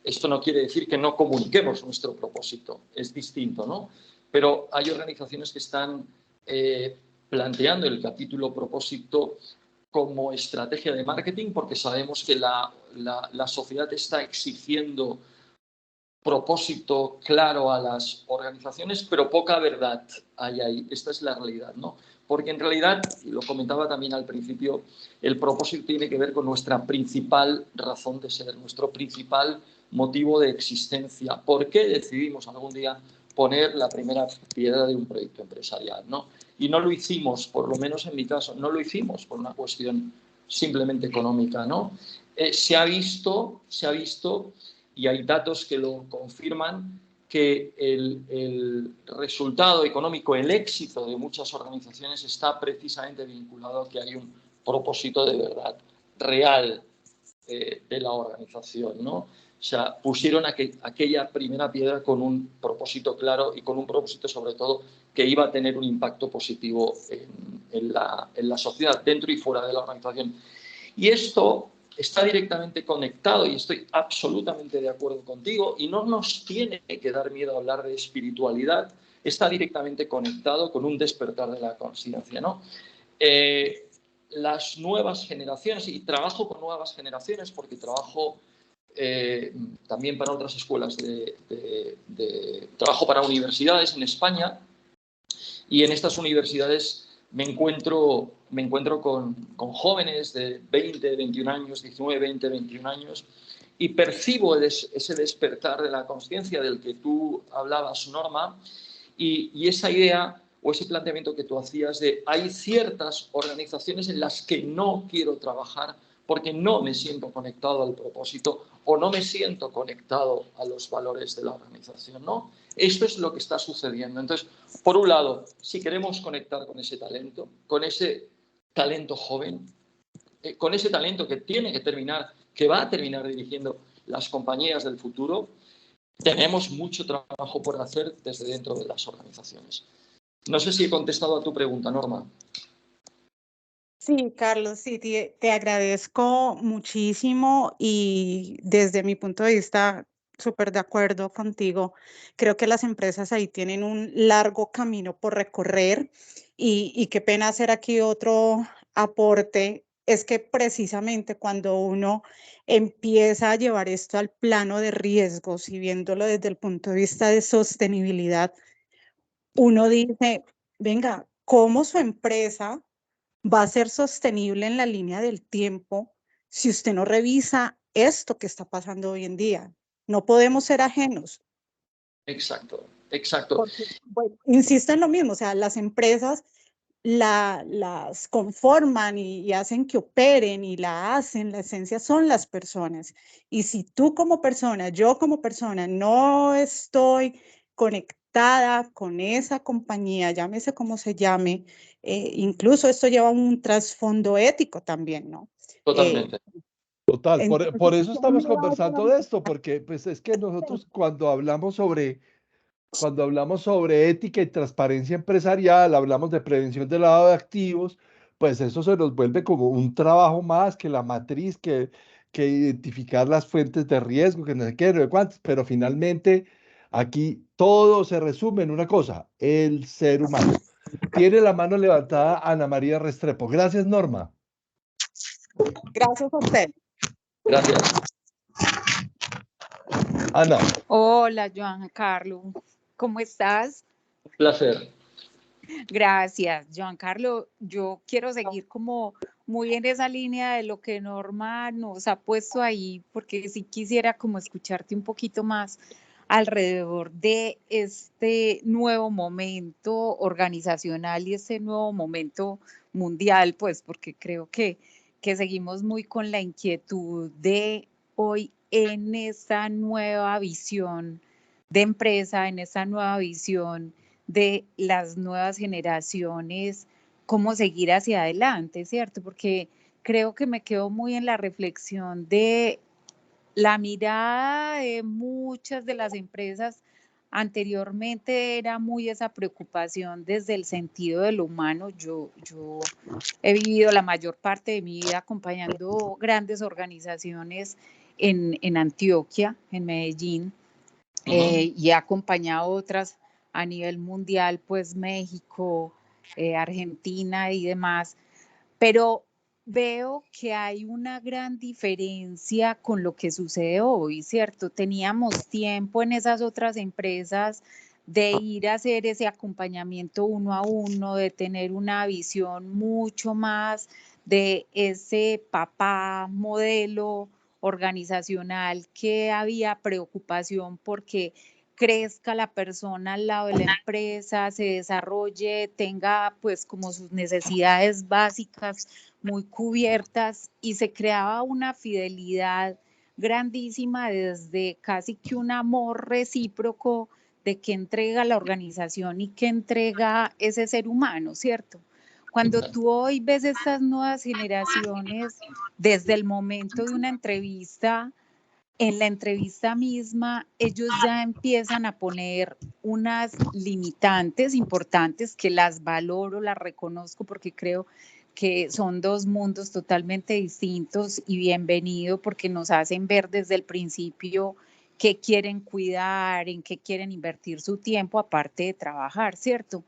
Esto no quiere decir que no comuniquemos nuestro propósito, es distinto, ¿no? Pero hay organizaciones que están planteando el capítulo propósito como estrategia de marketing porque sabemos que la sociedad está exigiendo propósito claro a las organizaciones, pero poca verdad hay ahí. Esta es la realidad, ¿no? Porque en realidad, y lo comentaba también al principio, el propósito tiene que ver con nuestra principal razón de ser, nuestro principal motivo de existencia. ¿Por qué decidimos algún día poner la primera piedra de un proyecto empresarial, ¿no? Y no lo hicimos, por lo menos en mi caso, no lo hicimos por una cuestión simplemente económica, ¿no? Se ha visto, y hay datos que lo confirman, que el resultado económico, el éxito de muchas organizaciones está precisamente vinculado a que hay un propósito de verdad real de la organización, ¿no? O sea, pusieron aquella primera piedra con un propósito claro y con un propósito sobre todo que iba a tener un impacto positivo en la sociedad, dentro y fuera de la organización. Y esto está directamente conectado, y estoy absolutamente de acuerdo contigo, y no nos tiene que dar miedo hablar de espiritualidad, está directamente conectado con un despertar de la conciencia, ¿no? Las nuevas generaciones, y trabajo con nuevas generaciones porque trabajo también para otras escuelas, trabajo para universidades en España, y en estas universidades me encuentro con jóvenes de 20, 21 años, 19, 20, 21 años, y percibo ese despertar de la conciencia del que tú hablabas, Norma, y esa idea o ese planteamiento que tú hacías de hay ciertas organizaciones en las que no quiero trabajar porque no me siento conectado al propósito o no me siento conectado a los valores de la organización, ¿no? Esto es lo que está sucediendo. Entonces, por un lado, si queremos conectar con ese talento joven, con ese talento que tiene que terminar, que va a terminar dirigiendo las compañías del futuro, tenemos mucho trabajo por hacer desde dentro de las organizaciones. No sé si he contestado a tu pregunta, Norma. Sí, Carlos, sí, te agradezco muchísimo y desde mi punto de vista, súper de acuerdo contigo. Creo que las empresas ahí tienen un largo camino por recorrer y qué pena hacer aquí otro aporte. Es que precisamente cuando uno empieza a llevar esto al plano de riesgos y viéndolo desde el punto de vista de sostenibilidad, uno dice, venga, ¿cómo su empresa va a ser sostenible en la línea del tiempo si usted no revisa esto que está pasando hoy en día? No podemos ser ajenos. Exacto, exacto. Porque, bueno, insisto en lo mismo, o sea, las empresas las conforman y hacen que operen y la hacen, la esencia son las personas. Y si tú como persona, yo como persona, no estoy conectada con esa compañía, llámese como se llame, incluso esto lleva un trasfondo ético también, ¿no? Totalmente. Total, Entonces, por eso ¿cómo estamos no va a ser conversando de esto, porque pues es que nosotros cuando hablamos sobre ética y transparencia empresarial, hablamos de prevención del lavado de activos, pues eso se nos vuelve como un trabajo más que la matriz, que identificar las fuentes de riesgo, que no sé qué, no sé cuántas, pero finalmente aquí todo se resume en una cosa, el ser humano. Tiene la mano levantada Ana María Restrepo. Gracias, Norma. Gracias a usted. Gracias. Ana. Hola, Joan Carlos. ¿Cómo estás? Un placer. Gracias, Joan Carlos. Yo quiero seguir como muy en esa línea de lo que Norma nos ha puesto ahí, porque sí quisiera como escucharte un poquito más alrededor de este nuevo momento organizacional y este nuevo momento mundial, pues porque creo que seguimos muy con la inquietud de hoy en esta nueva visión de empresa, en esta nueva visión de las nuevas generaciones, cómo seguir hacia adelante, ¿cierto? Porque creo que me quedo muy en la reflexión de la mirada de muchas de las empresas. Anteriormente era muy esa preocupación desde el sentido de lo humano. Yo he vivido la mayor parte de mi vida acompañando grandes organizaciones en Antioquia, en Medellín, y he acompañado otras a nivel mundial, pues México, Argentina y demás, pero veo que hay una gran diferencia con lo que sucede hoy, ¿cierto? Teníamos tiempo en esas otras empresas de ir a hacer ese acompañamiento uno a uno, de tener una visión mucho más de ese papá modelo organizacional, que había preocupación porque crezca la persona al lado de la empresa, se desarrolle, tenga pues como sus necesidades básicas muy cubiertas, y se creaba una fidelidad grandísima desde casi que un amor recíproco de qué entrega la organización y qué entrega ese ser humano, ¿cierto? Cuando tú hoy ves estas nuevas generaciones, desde el momento de una entrevista, en la entrevista misma, ellos ya empiezan a poner unas limitantes importantes que las valoro, las reconozco, porque creo que son dos mundos totalmente distintos, y bienvenido porque nos hacen ver desde el principio qué quieren cuidar, en qué quieren invertir su tiempo, aparte de trabajar, ¿cierto?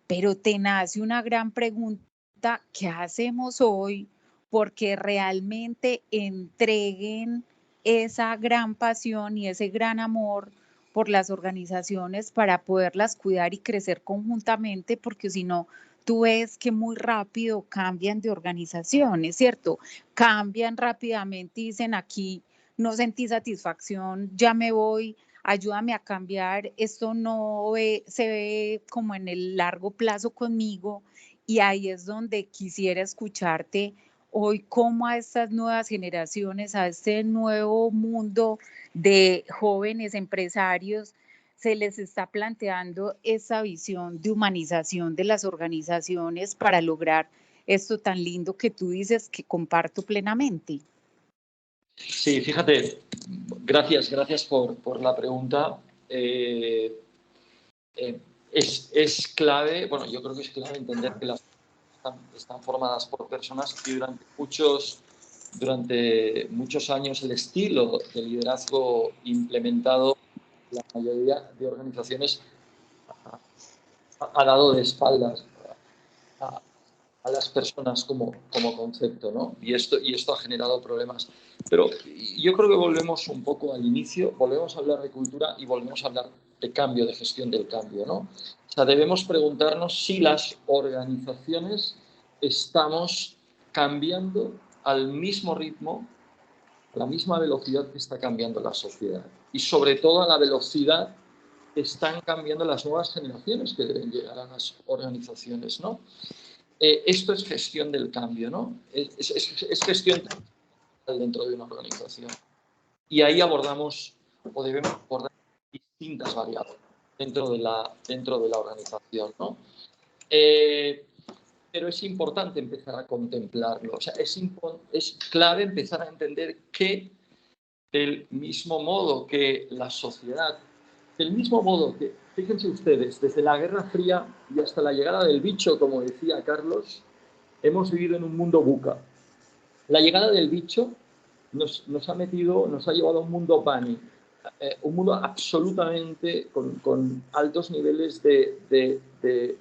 Pero te nace una gran pregunta: ¿qué hacemos hoy porque realmente entreguen esa gran pasión y ese gran amor por las organizaciones para poderlas cuidar y crecer conjuntamente? Porque si no, tú ves que muy rápido cambian de organizaciones, ¿cierto? Cambian rápidamente y dicen: aquí no sentí satisfacción, ya me voy, ayúdame a cambiar, esto no se ve como en el largo plazo conmigo. Y ahí es donde quisiera escucharte hoy, cómo a estas nuevas generaciones, a este nuevo mundo de jóvenes empresarios, se les está planteando esa visión de humanización de las organizaciones para lograr esto tan lindo que tú dices, que comparto plenamente. Sí, fíjate, gracias por la pregunta. Es clave, bueno, yo creo que es clave entender que las están formadas por personas que durante muchos años el estilo de liderazgo implementado en la mayoría de organizaciones ha dado de espaldas a las personas como concepto, ¿no? Y esto ha generado problemas. Pero yo creo que volvemos un poco al inicio, volvemos a hablar de cultura y volvemos a hablar de cambio, de gestión del cambio, ¿no? O sea, debemos preguntarnos si las organizaciones estamos cambiando al mismo ritmo, a la misma velocidad que está cambiando la sociedad. Y sobre todo a la velocidad que están cambiando las nuevas generaciones que deben llegar a las organizaciones, ¿no? Esto es gestión del cambio, ¿no? Es gestión dentro de una organización. Y ahí abordamos, o debemos abordar, distintas variables dentro de la organización, ¿no? Pero es importante empezar a contemplarlo. O sea, es clave empezar a entender que, del mismo modo que la sociedad, del mismo modo que, fíjense ustedes, desde la Guerra Fría y hasta la llegada del bicho, como decía Carlos, hemos vivido en un mundo VUCA. La llegada del bicho nos ha llevado a un mundo bunny, un mundo absolutamente con altos niveles de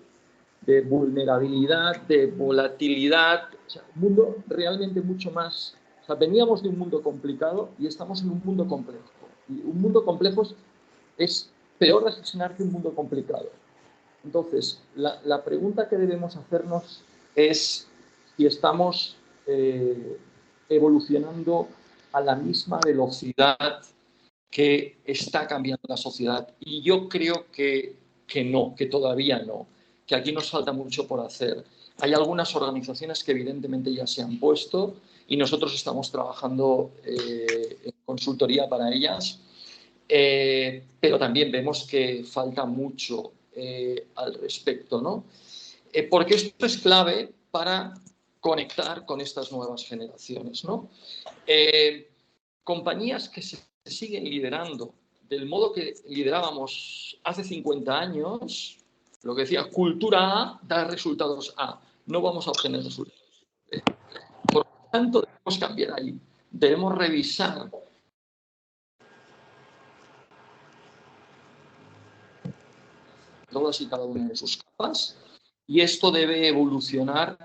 vulnerabilidad, de volatilidad, o sea, un mundo realmente mucho más. O sea, veníamos de un mundo complicado y estamos en un mundo complejo. Y un mundo complejo es peor de gestionar que un mundo complicado. Entonces, la pregunta que debemos hacernos es si estamos evolucionando a la misma velocidad que está cambiando la sociedad. Y yo creo que no, que todavía no, que aquí nos falta mucho por hacer. Hay algunas organizaciones que evidentemente ya se han puesto y nosotros estamos trabajando en consultoría para ellas, pero también vemos que falta mucho al respecto, ¿no? Porque esto es clave para conectar con estas nuevas generaciones, ¿no? Compañías que se siguen liderando del modo que liderábamos hace 50 años, lo que decía, cultura A da resultados A, no vamos a obtener resultados B. Por lo tanto, debemos cambiar ahí, debemos revisar todas y cada una de sus capas, y esto debe evolucionar.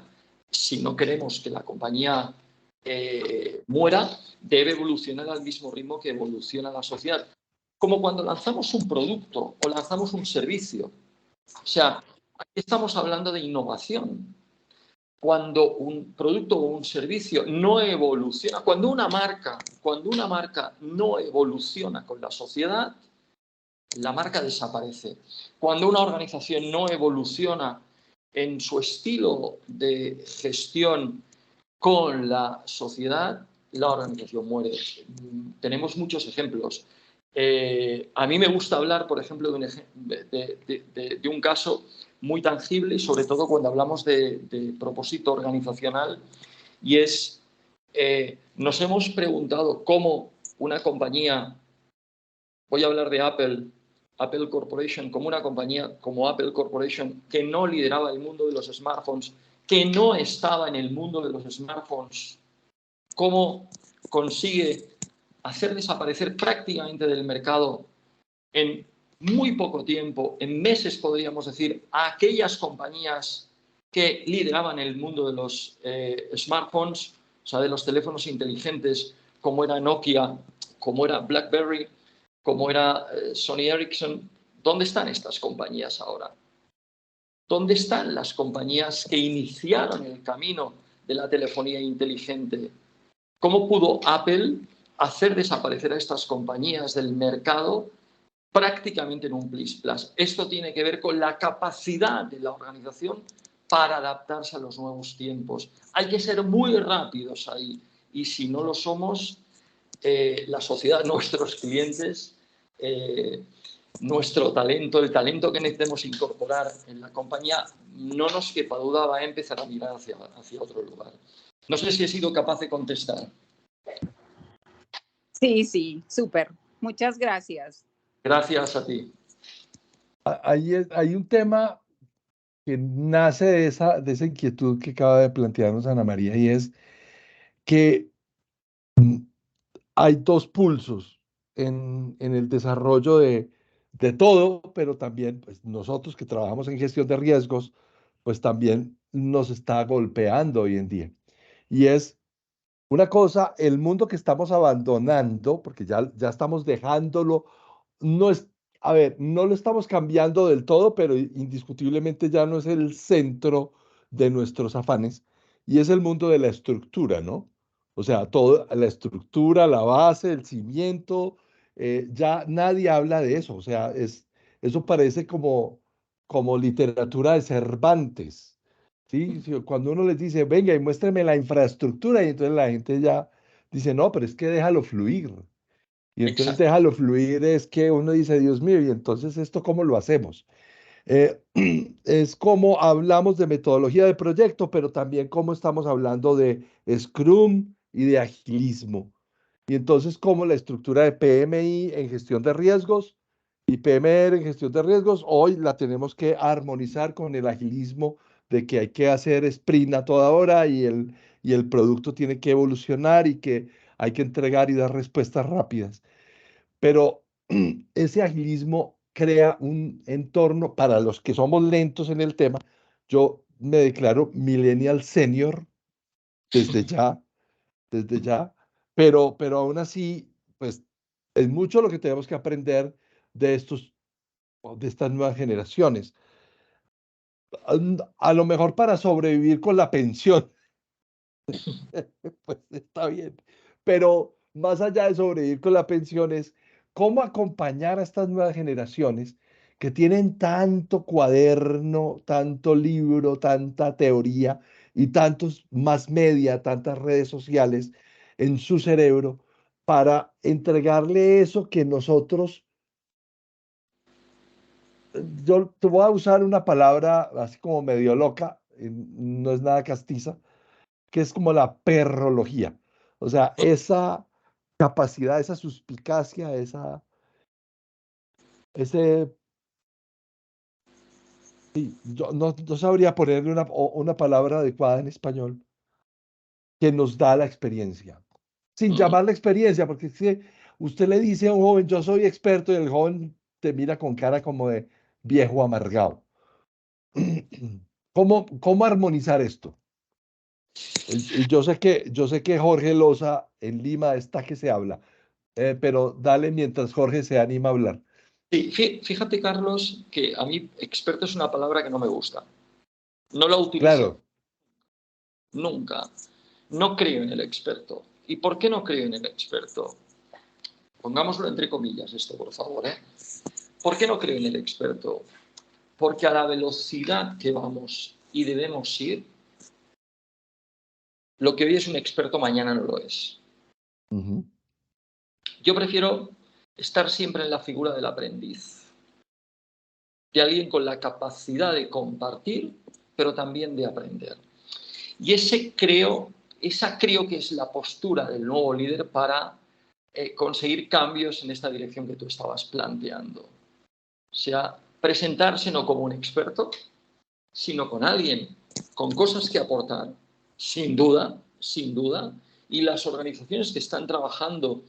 Si no queremos que la compañía muera, debe evolucionar al mismo ritmo que evoluciona la sociedad. Como cuando lanzamos un producto o lanzamos un servicio. O sea, aquí estamos hablando de innovación. Cuando un producto o un servicio no evoluciona, cuando una marca no evoluciona con la sociedad, la marca desaparece. Cuando una organización no evoluciona en su estilo de gestión con la sociedad, la organización muere. Tenemos muchos ejemplos. A mí me gusta hablar, por ejemplo, de un caso muy tangible, y sobre todo cuando hablamos de propósito organizacional, y es, nos hemos preguntado cómo una compañía, voy a hablar de Apple Corporation, como una compañía como Apple Corporation, que no lideraba el mundo de los smartphones, que no estaba en el mundo de los smartphones, cómo consigue hacer desaparecer prácticamente del mercado en muy poco tiempo, en meses podríamos decir, a aquellas compañías que lideraban el mundo de los smartphones, o sea, de los teléfonos inteligentes, como era Nokia, como era BlackBerry, como era Sony Ericsson. ¿Dónde están estas compañías ahora? ¿Dónde están las compañías que iniciaron el camino de la telefonía inteligente? ¿Cómo pudo Apple hacer desaparecer a estas compañías del mercado prácticamente en un plis-plas? Esto tiene que ver con la capacidad de la organización para adaptarse a los nuevos tiempos. Hay que ser muy rápidos ahí, y si no lo somos, la sociedad, nuestros clientes, nuestro talento, el talento que necesitemos incorporar en la compañía, no nos quepa duda, va a empezar a mirar hacia otro lugar. No sé si he sido capaz de contestar. Sí, sí, súper. Muchas gracias. Gracias a ti. Hay un tema que nace de esa inquietud que acaba de plantearnos Ana María, y es que hay dos pulsos en el desarrollo de todo, pero también pues, nosotros que trabajamos en gestión de riesgos, pues también nos está golpeando hoy en día. Y es una cosa, el mundo que estamos abandonando, porque ya estamos dejándolo, no es, a ver, no lo estamos cambiando del todo, pero indiscutiblemente ya no es el centro de nuestros afanes, y es el mundo de la estructura, ¿no? O sea, toda la estructura, la base, el cimiento, ya nadie habla de eso, o sea, eso parece como literatura de Cervantes. ¿Sí? Sí, cuando uno les dice, venga y muéstreme la infraestructura, y entonces la gente ya dice, no, pero es que déjalo fluir. Y entonces Exacto. déjalo fluir es que uno dice, Dios mío, y entonces esto ¿cómo lo hacemos? Eh, es como hablamos de metodología de proyecto, pero también como estamos hablando de Scrum y de agilismo. Y entonces como la estructura de PMI en gestión de riesgos y PMR en gestión de riesgos, hoy la tenemos que armonizar con el agilismo de que hay que hacer sprint a toda hora, y el producto tiene que evolucionar y que hay que entregar y dar respuestas rápidas. Pero ese agilismo crea un entorno para los que somos lentos en el tema. Yo me declaro millennial senior desde ya, pero aún así, pues es mucho lo que tenemos que aprender de estas nuevas generaciones. A lo mejor para sobrevivir con la pensión, pues está bien, pero más allá de sobrevivir con la pensión es cómo acompañar a estas nuevas generaciones que tienen tanto cuaderno, tanto libro, tanta teoría y tantos más media, tantas redes sociales en su cerebro para entregarle eso que nosotros, yo te voy a usar una palabra así como medio loca, no es nada castiza, que es como la perrología. O sea, esa capacidad, esa suspicacia, ese, sí, yo no sabría ponerle una palabra adecuada en español que nos da la experiencia, sin llamar la experiencia, porque si usted le dice a un joven, yo soy experto, y el joven te mira con cara como de viejo amargado. ¿Cómo armonizar esto? Y yo sé que Jorge Loza en Lima está que se habla, pero dale mientras Jorge se anima a hablar. Sí, fíjate, Carlos, que a mí experto es una palabra que no me gusta. No la utilizo Claro, nunca. No creo en el experto. ¿Y por qué no creo en el experto? Pongámoslo entre comillas esto, por favor, ¿eh? ¿Por qué no creo en el experto? Porque a la velocidad que vamos y debemos ir, lo que hoy es un experto mañana no lo es. ujú, Yo prefiero estar siempre en la figura del aprendiz, de alguien con la capacidad de compartir, pero también de aprender. Y esa creo que es la postura del nuevo líder para conseguir cambios en esta dirección que tú estabas planteando. O sea, presentarse no como un experto, sino con alguien con cosas que aportar, sin duda, sin duda, y las organizaciones que están trabajando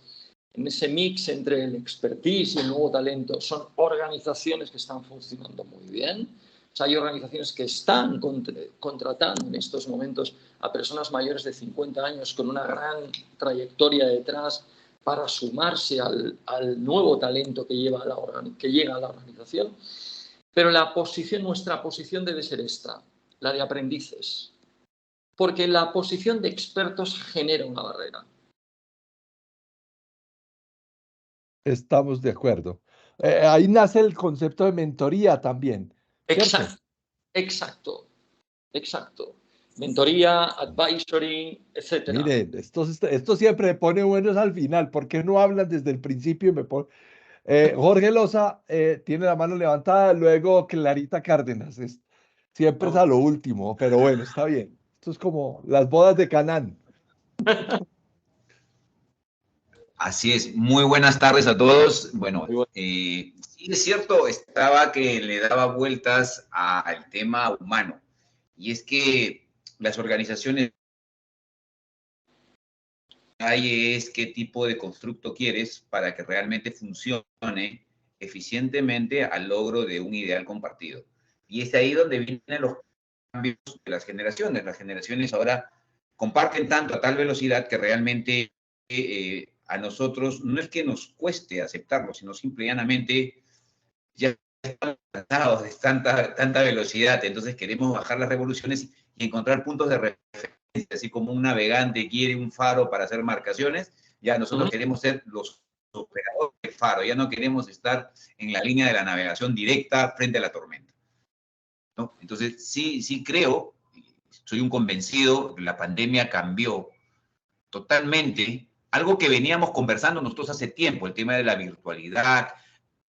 en ese mix entre el expertise y el nuevo talento son organizaciones que están funcionando muy bien. O sea, hay organizaciones que están contratando en estos momentos a personas mayores de 50 años con una gran trayectoria detrás para sumarse al nuevo talento que llega a la organización. Pero nuestra posición debe ser esta, la de aprendices, porque la posición de expertos genera una barrera. estamos de acuerdo. Ahí nace el concepto de mentoría también, ¿cierto? Exacto, exacto, exacto. Mentoría, advisory, etcétera. Miren, esto siempre me pone buenos al final. ¿Por qué no hablan desde el principio? Jorge Loza tiene la mano levantada, luego Clarita Cárdenas. Siempre es a lo último, pero bueno, está bien. Esto es como las bodas de Canaán. Así es, muy buenas tardes a todos. Bueno, sí es cierto, estaba que le daba vueltas al tema humano. Y es que las organizaciones hay es qué tipo de constructo quieres para que realmente funcione eficientemente al logro de un ideal compartido. Y es ahí donde vienen los cambios de las generaciones. Las generaciones ahora comparten tanto a tal velocidad que realmente a nosotros no es que nos cueste aceptarlo, sino simple y llanamente ya estamos cansados de tanta velocidad, entonces queremos bajar las revoluciones y encontrar puntos de referencia, así como un navegante quiere un faro para hacer marcaciones, ya nosotros queremos ser los operadores del faro, ya no queremos estar en la línea de la navegación directa frente a la tormenta, ¿no? Entonces, sí creo, soy un convencido, la pandemia cambió totalmente algo que veníamos conversando nosotros hace tiempo, el tema de la virtualidad,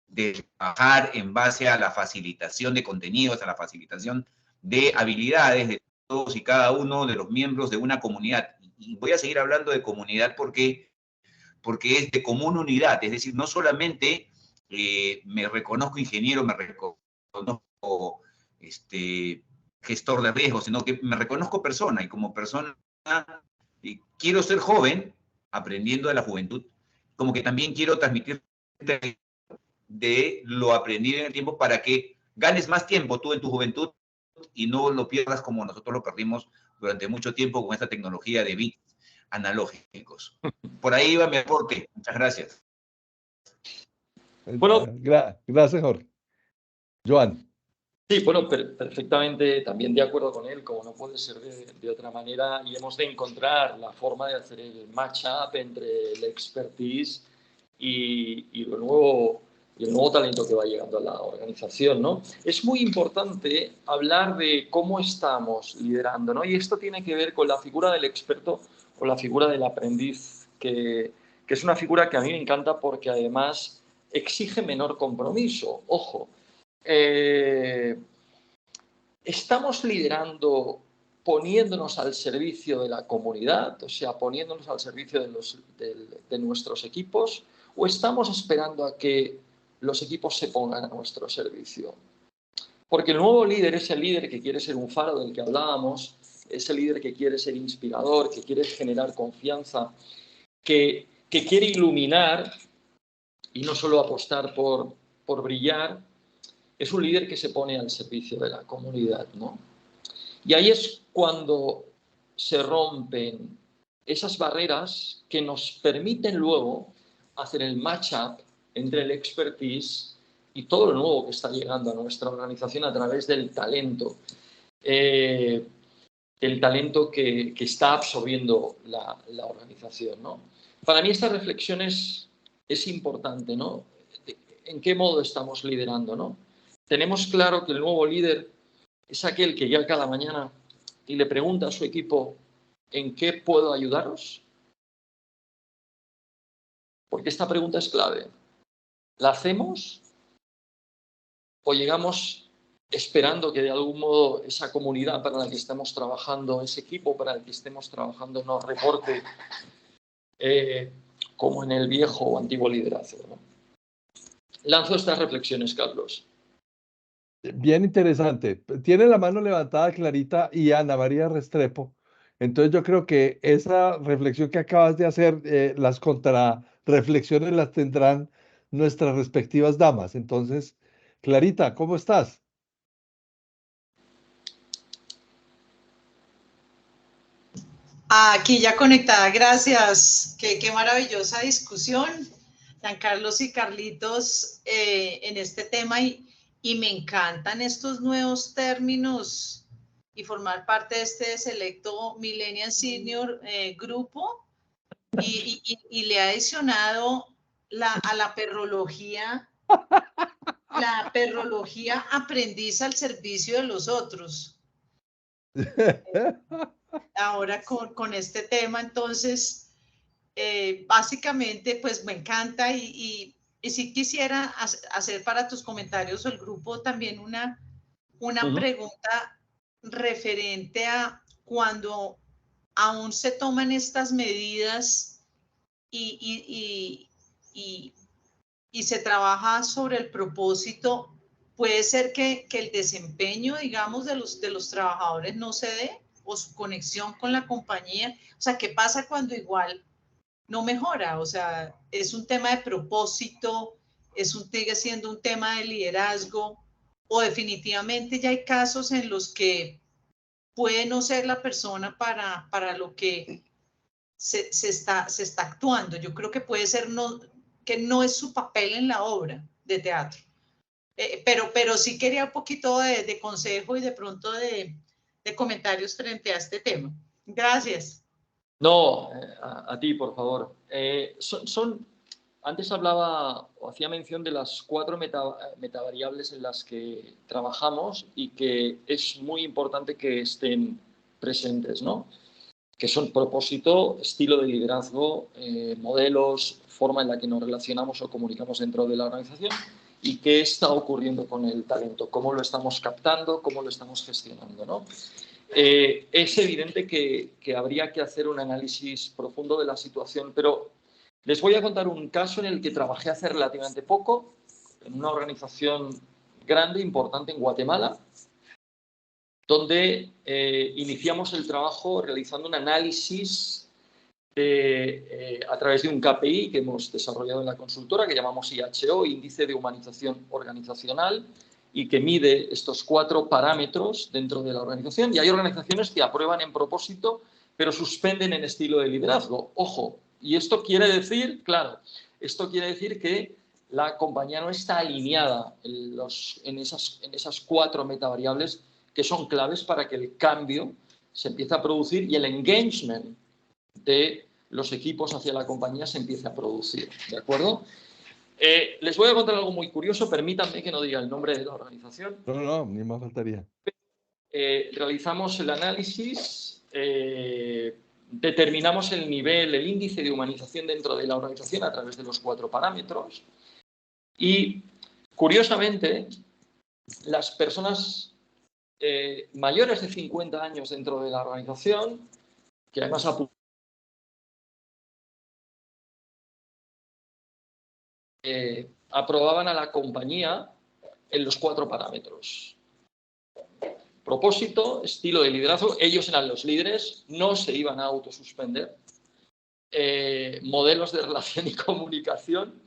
de trabajar en base a la facilitación de contenidos, a la facilitación de habilidades de todos y cada uno de los miembros de una comunidad. Y voy a seguir hablando de comunidad porque es de común unidad, es decir, no solamente me reconozco ingeniero, me reconozco gestor de riesgos, sino que me reconozco persona y como persona quiero ser joven, aprendiendo de la juventud, como que también quiero transmitir de lo aprendido en el tiempo para que ganes más tiempo tú en tu juventud y no lo pierdas como nosotros lo perdimos durante mucho tiempo con esta tecnología de bits analógicos. Por ahí va mi aporte. Muchas gracias. Bueno, Gracias, Jorge. Joan. sí, bueno, perfectamente también de acuerdo con él, como no puede ser de otra manera, y hemos de encontrar la forma de hacer el match-up entre el expertise y el nuevo talento que va llegando a la organización, ¿no? Es muy importante hablar de cómo estamos liderando, ¿no? Y esto tiene que ver con la figura del experto o la figura del aprendiz, que es una figura que a mí me encanta porque además exige menor compromiso. Ojo, estamos liderando poniéndonos al servicio de la comunidad, o sea, poniéndonos al servicio de nuestros equipos, o estamos esperando a que los equipos se pongan a nuestro servicio. Porque el nuevo líder es el líder que quiere ser un faro del que hablábamos, es el líder que quiere ser inspirador, que quiere generar confianza, que quiere iluminar y no solo apostar por brillar. Es un líder que se pone al servicio de la comunidad, ¿no? Y ahí es cuando se rompen esas barreras que nos permiten luego hacer el match-up entre el expertise y todo lo nuevo que está llegando a nuestra organización a través del talento. El talento que está absorbiendo la organización, ¿no? Para mí esta reflexión es importante, ¿no? ¿En qué modo estamos liderando, ¿no? Tenemos claro que el nuevo líder es aquel que llega cada mañana y le pregunta a su equipo ¿en qué puedo ayudaros? Porque esta pregunta es clave. ¿La hacemos o llegamos esperando que de algún modo esa comunidad para la que estemos trabajando, ese equipo para el que estemos trabajando nos reporte como en el viejo o antiguo liderazgo, ¿no? Lanzo estas reflexiones, Carlos. Bien interesante. Tiene la mano levantada Clarita y Ana María Restrepo. Entonces yo creo que esa reflexión que acabas de hacer, las contrarreflexiones las tendrán nuestras respectivas damas. Entonces, Clarita, ¿cómo estás? Aquí ya conectada, gracias. Qué maravillosa discusión, San Carlos y Carlitos, en este tema y me encantan estos nuevos términos y formar parte de este selecto Millennial Senior grupo y le ha adicionado a la perrología aprendiz al servicio de los otros. Ahora con este tema, entonces, básicamente, pues me encanta y sí quisiera hacer para tus comentarios o el grupo también una pregunta referente a cuando aún se toman estas medidas y se trabaja sobre el propósito, puede ser que el desempeño, digamos, de los trabajadores no se dé o su conexión con la compañía. O sea, ¿qué pasa cuando igual no mejora? O sea, es un tema de propósito, sigue siendo un tema de liderazgo, o definitivamente ya hay casos en los que puede no ser la persona para lo que se está actuando. Yo creo que puede ser que no es su papel en la obra de teatro. Pero sí quería un poquito de consejo y de pronto de comentarios frente a este tema. Gracias. No, a ti, por favor. Antes hablaba o hacía mención de las 4 metavariables en las que trabajamos y que es muy importante que estén presentes, ¿no? Que son propósito, estilo de liderazgo, modelos, forma en la que nos relacionamos o comunicamos dentro de la organización y qué está ocurriendo con el talento, cómo lo estamos captando, cómo lo estamos gestionando, ¿no? Es evidente que habría que hacer un análisis profundo de la situación, pero les voy a contar un caso en el que trabajé hace relativamente poco, en una organización grande, importante en Guatemala, donde iniciamos el trabajo realizando un análisis a través de un KPI que hemos desarrollado en la consultora, que llamamos IHO, Índice de Humanización Organizacional, y que mide estos 4 parámetros dentro de la organización. Y hay organizaciones que aprueban en propósito, pero suspenden en estilo de liderazgo. Ojo, y esto quiere decir, claro, esto quiere decir que la compañía no está alineada en esas 4 metavariables que son claves para que el cambio se empiece a producir y el engagement de los equipos hacia la compañía se empiece a producir, ¿de acuerdo? Les voy a contar algo muy curioso, permítanme que no diga el nombre de la organización. No, ni más faltaría. Realizamos el análisis, determinamos el nivel, el índice de humanización dentro de la organización a través de los 4 parámetros y, curiosamente, las personas mayores de 50 años dentro de la organización, que además aprobaban a la compañía en los 4 parámetros. Propósito, estilo de liderazgo, ellos eran los líderes, no se iban a autosuspender, modelos de relación y comunicación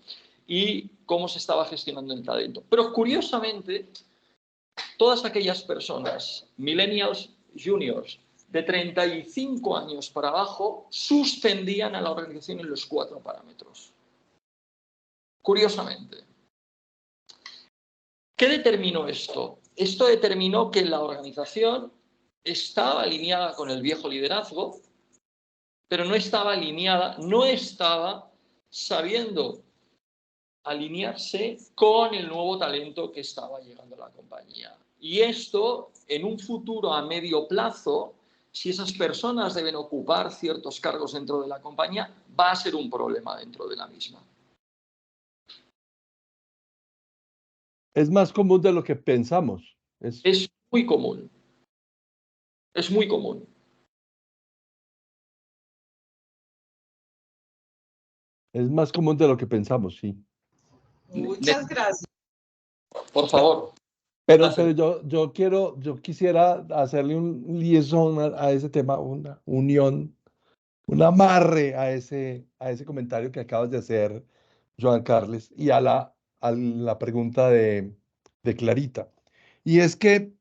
y cómo se estaba gestionando el talento. Pero curiosamente, todas aquellas personas, millennials juniors, de 35 años para abajo, suspendían a la organización en los 4 parámetros. Curiosamente. ¿Qué determinó esto? Esto determinó que la organización estaba alineada con el viejo liderazgo, pero no estaba alineada, no estaba sabiendo alinearse con el nuevo talento que estaba llegando a la compañía. Y esto, en un futuro a medio plazo, si esas personas deben ocupar ciertos cargos dentro de la compañía, va a ser un problema dentro de la misma. Es más común de lo que pensamos. Es muy común. Es muy común. Es más común de lo que pensamos, sí. Muchas gracias. Por favor. Pero yo quisiera hacerle un liaison a ese tema, una unión, un amarre a ese comentario que acabas de hacer, Joan Carles, y a la pregunta de Clarita. Y es que,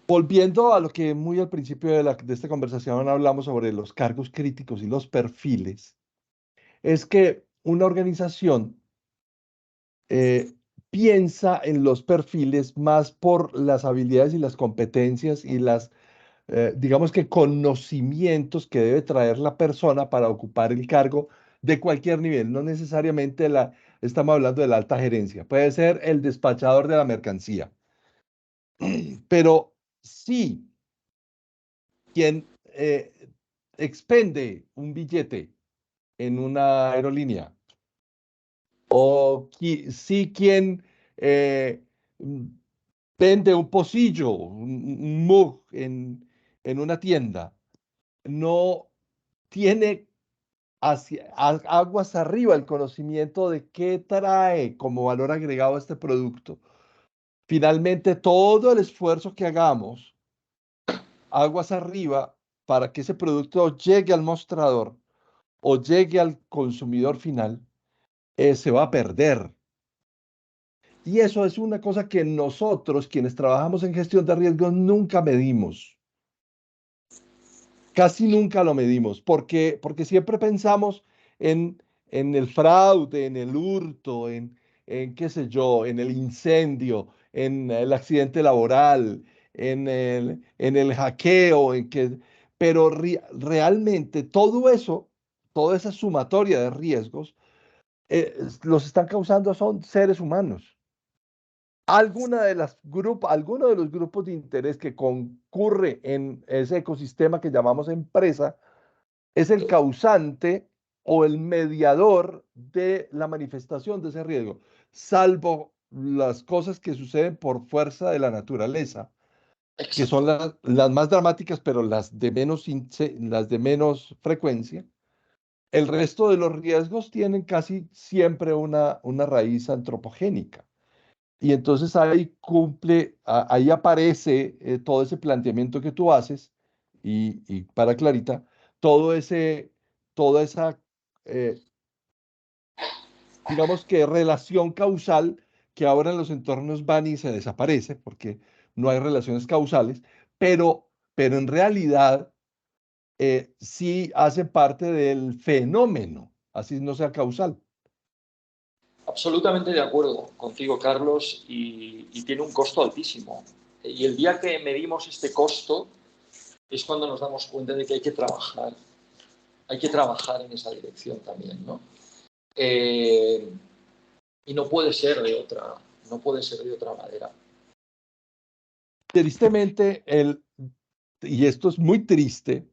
volviendo a lo que muy al principio de esta conversación hablamos sobre los cargos críticos y los perfiles, es que una organización piensa en los perfiles más por las habilidades y las competencias y digamos que conocimientos que debe traer la persona para ocupar el cargo de cualquier nivel, no necesariamente estamos hablando de la alta gerencia, puede ser el despachador de la mercancía. Pero sí, quien expende un billete en una aerolínea, o sí quien vende un pocillo, un mug en una tienda, no tiene aguas arriba el conocimiento de qué trae como valor agregado este producto. Finalmente, todo el esfuerzo que hagamos, aguas arriba, para que ese producto llegue al mostrador o llegue al consumidor final, se va a perder. Y eso es una cosa que nosotros, quienes trabajamos en gestión de riesgos, nunca medimos. Casi nunca lo medimos, porque siempre pensamos en el fraude, en el hurto, en qué sé yo, en el incendio, en el accidente laboral, en el hackeo, pero realmente todo eso, toda esa sumatoria de riesgos, los están causando son seres humanos. Alguno de los grupos de interés que concurre en ese ecosistema que llamamos empresa es el causante o el mediador de la manifestación de ese riesgo, salvo las cosas que suceden por fuerza de la naturaleza, que son las más dramáticas, pero las de menos frecuencia. El resto de los riesgos tienen casi siempre una raíz antropogénica. Y entonces ahí aparece todo ese planteamiento que tú haces y para Clarita, toda esa, digamos que relación causal que ahora en los entornos Bunny se desaparece porque no hay relaciones causales, pero en realidad sí hace parte del fenómeno, así no sea causal. Absolutamente de acuerdo contigo, Carlos, y tiene un costo altísimo. Y el día que medimos este costo, es cuando nos damos cuenta de que hay que trabajar en esa dirección también, ¿no? Y no puede ser de otra manera. Tristemente, y esto es muy triste,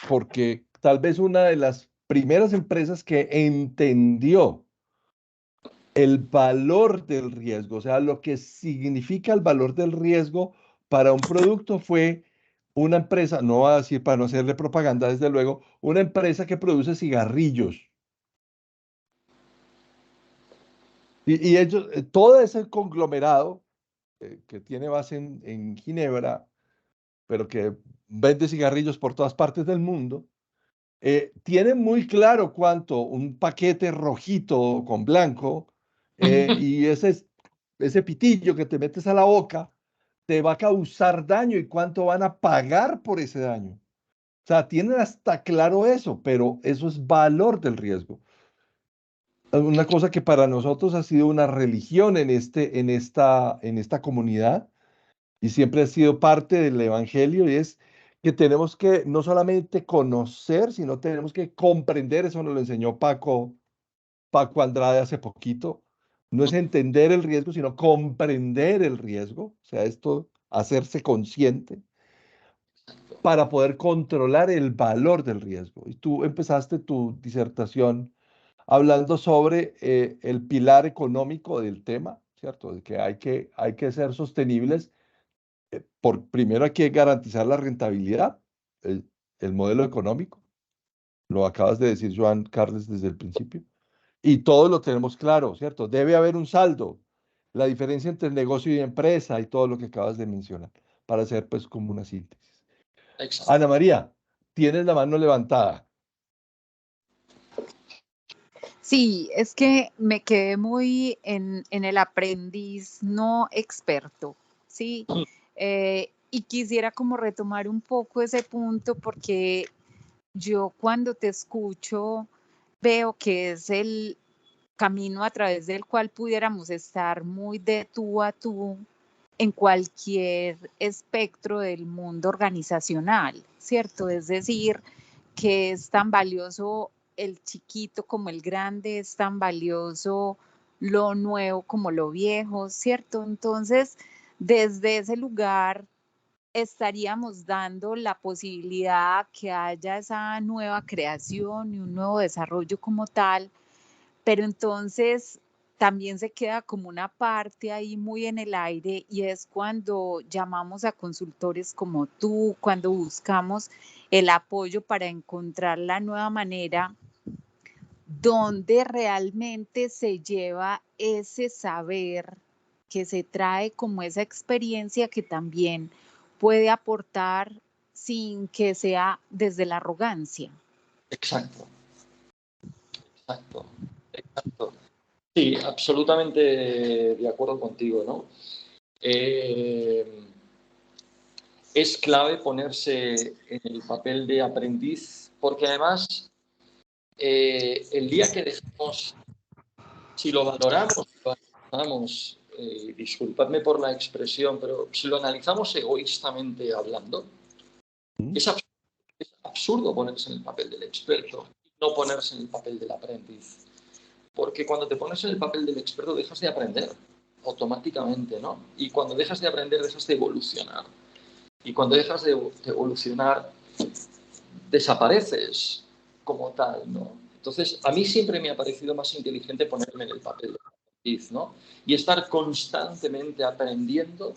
porque tal vez una de las primeras empresas que entendió el valor del riesgo, o sea, lo que significa el valor del riesgo para un producto fue una empresa, no voy a decir para no hacerle propaganda, desde luego, una empresa que produce cigarrillos. Y ellos, todo ese conglomerado que tiene base en Ginebra, pero que vende cigarrillos por todas partes del mundo, tiene muy claro cuánto un paquete rojito con blanco y ese pitillo que te metes a la boca te va a causar daño y cuánto van a pagar por ese daño. O sea, tienen hasta claro eso, pero eso es valor del riesgo. Una cosa que para nosotros ha sido una religión en esta comunidad y siempre ha sido parte del evangelio y es que tenemos que no solamente conocer, sino tenemos que comprender, eso nos lo enseñó Paco Andrade hace poquito, no es entender el riesgo, sino comprender el riesgo, o sea, esto, hacerse consciente para poder controlar el valor del riesgo. Y tú empezaste tu disertación hablando sobre el pilar económico del tema, ¿cierto? De que hay que ser sostenibles. Primero hay que garantizar la rentabilidad, el, el modelo económico. Lo acabas de decir, Joan Carles, desde el principio. Y todos lo tenemos claro, ¿cierto? Debe haber un saldo, la diferencia entre negocio y empresa y todo lo que acabas de mencionar, para hacer pues como una síntesis. Exacto. Ana María, tienes la mano levantada. Sí, es que me quedé muy en el aprendiz no experto, ¿sí? Y quisiera como retomar un poco ese punto porque yo cuando te escucho veo que es el camino a través del cual pudiéramos estar muy de tú a tú en cualquier espectro del mundo organizacional, ¿cierto? Es decir, que es tan valioso el chiquito como el grande, es tan valioso lo nuevo como lo viejo, ¿cierto? Entonces, desde ese lugar estaríamos dando la posibilidad que haya esa nueva creación y un nuevo desarrollo como tal, pero entonces también se queda como una parte ahí muy en el aire y es cuando llamamos a consultores como tú, cuando buscamos el apoyo para encontrar la nueva manera donde realmente se lleva ese saber que se trae como esa experiencia que también puede aportar sin que sea desde la arrogancia. Exacto. Sí, absolutamente de acuerdo contigo, ¿no? Es clave ponerse en el papel de aprendiz, porque además el día que dejamos, si lo valoramos, disculpadme por la expresión, pero si lo analizamos egoístamente hablando, es absurdo ponerse en el papel del experto, no ponerse en el papel del aprendiz. Porque cuando te pones en el papel del experto dejas de aprender automáticamente, ¿no? Y cuando dejas de aprender, dejas de evolucionar. Y cuando dejas de evolucionar, desapareces como tal, ¿no? Entonces, a mí siempre me ha parecido más inteligente ponerme en el papel del aprendiz, ¿no? Y estar constantemente aprendiendo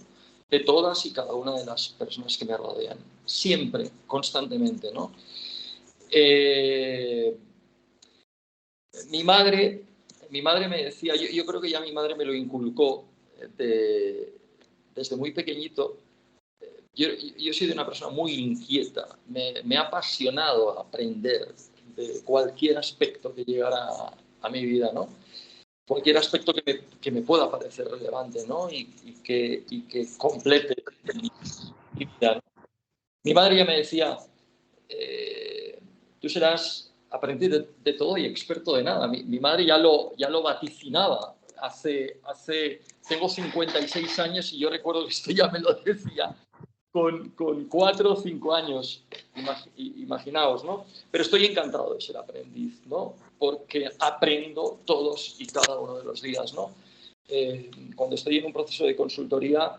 de todas y cada una de las personas que me rodean. Siempre, constantemente, ¿no? Mi madre me decía, yo creo que ya mi madre me lo inculcó desde muy pequeñito. Yo soy de una persona muy inquieta, me ha apasionado aprender de cualquier aspecto que llegara a mi vida, ¿no? Cualquier aspecto que me pueda parecer relevante, ¿no? Y que complete mi vida, ¿no? Mi madre ya me decía, tú serás aprendiz de todo y experto de nada. Mi madre ya lo vaticinaba. Tengo 56 años y yo recuerdo que esto ya me lo decía con 4 o 5 años, imaginaos, ¿no? Pero estoy encantado de ser aprendiz, ¿no? Porque aprendo todos y cada uno de los días, ¿no? Cuando estoy en un proceso de consultoría,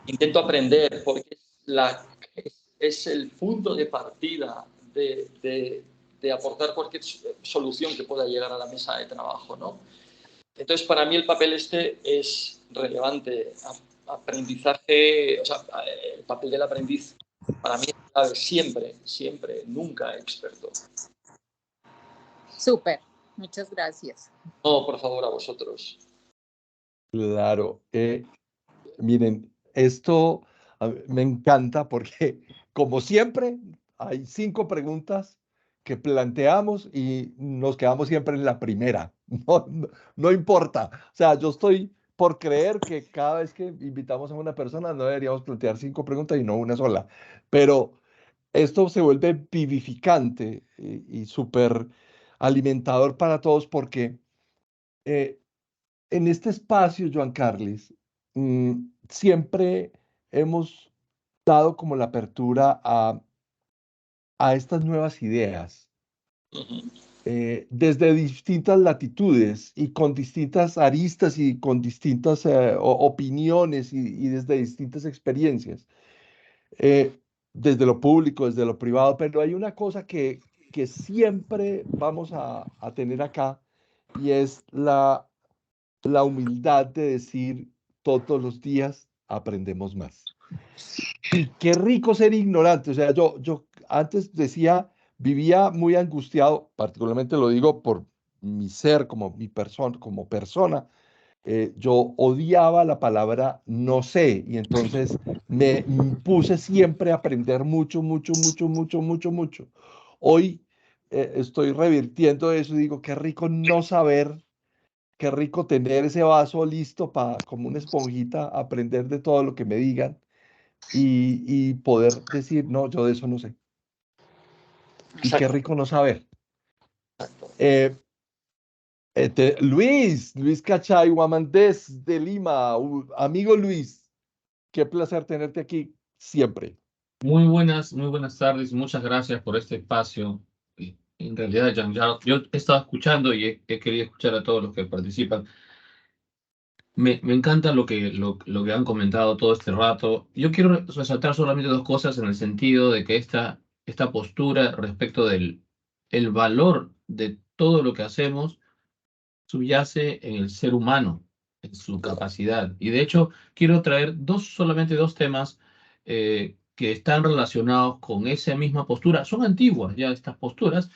intento aprender porque es el punto de partida de aportar cualquier solución que pueda llegar a la mesa de trabajo, ¿no? Entonces, para mí el papel este es relevante. Aprendizaje, o sea, el papel del aprendiz para mí es clave, siempre, nunca experto. Súper, muchas gracias. No, por favor, a vosotros. Claro. Miren, esto me encanta porque, como siempre, hay 5 preguntas que planteamos y nos quedamos siempre en la primera. No importa. O sea, yo estoy por creer que cada vez que invitamos a una persona no deberíamos plantear 5 preguntas y no una sola. Pero esto se vuelve vivificante y súper alimentador para todos porque en este espacio, Joan Carles, siempre hemos dado como la apertura a estas nuevas ideas, desde distintas latitudes y con distintas aristas y con distintas opiniones y desde distintas experiencias, desde lo público, desde lo privado, pero hay una cosa que siempre vamos a tener acá y es la humildad de decir todos los días aprendemos más. Y qué rico ser ignorante. O sea, yo antes decía, vivía muy angustiado, particularmente lo digo por mi ser como mi persona, como persona. Yo odiaba la palabra no sé y entonces me puse siempre a aprender mucho, mucho, mucho, mucho, mucho, mucho. Hoy estoy revirtiendo eso y digo, qué rico no saber. Qué rico tener ese vaso listo para, como una esponjita, aprender de todo lo que me digan y poder decir, no, yo de eso no sé. Y qué rico no saber. Luis Cachay Guamandés de Lima, amigo Luis, qué placer tenerte aquí siempre. Muy buenas tardes. Muchas gracias por este espacio. En realidad, yo he estado escuchando y he querido escuchar a todos los que participan. Me encanta lo que han comentado todo este rato. Yo quiero resaltar solamente 2 cosas en el sentido de que esta postura respecto del el valor de todo lo que hacemos subyace en el ser humano, en su capacidad. Y de hecho, quiero traer solamente dos temas que están relacionados con esa misma postura. Son antiguas ya estas posturas.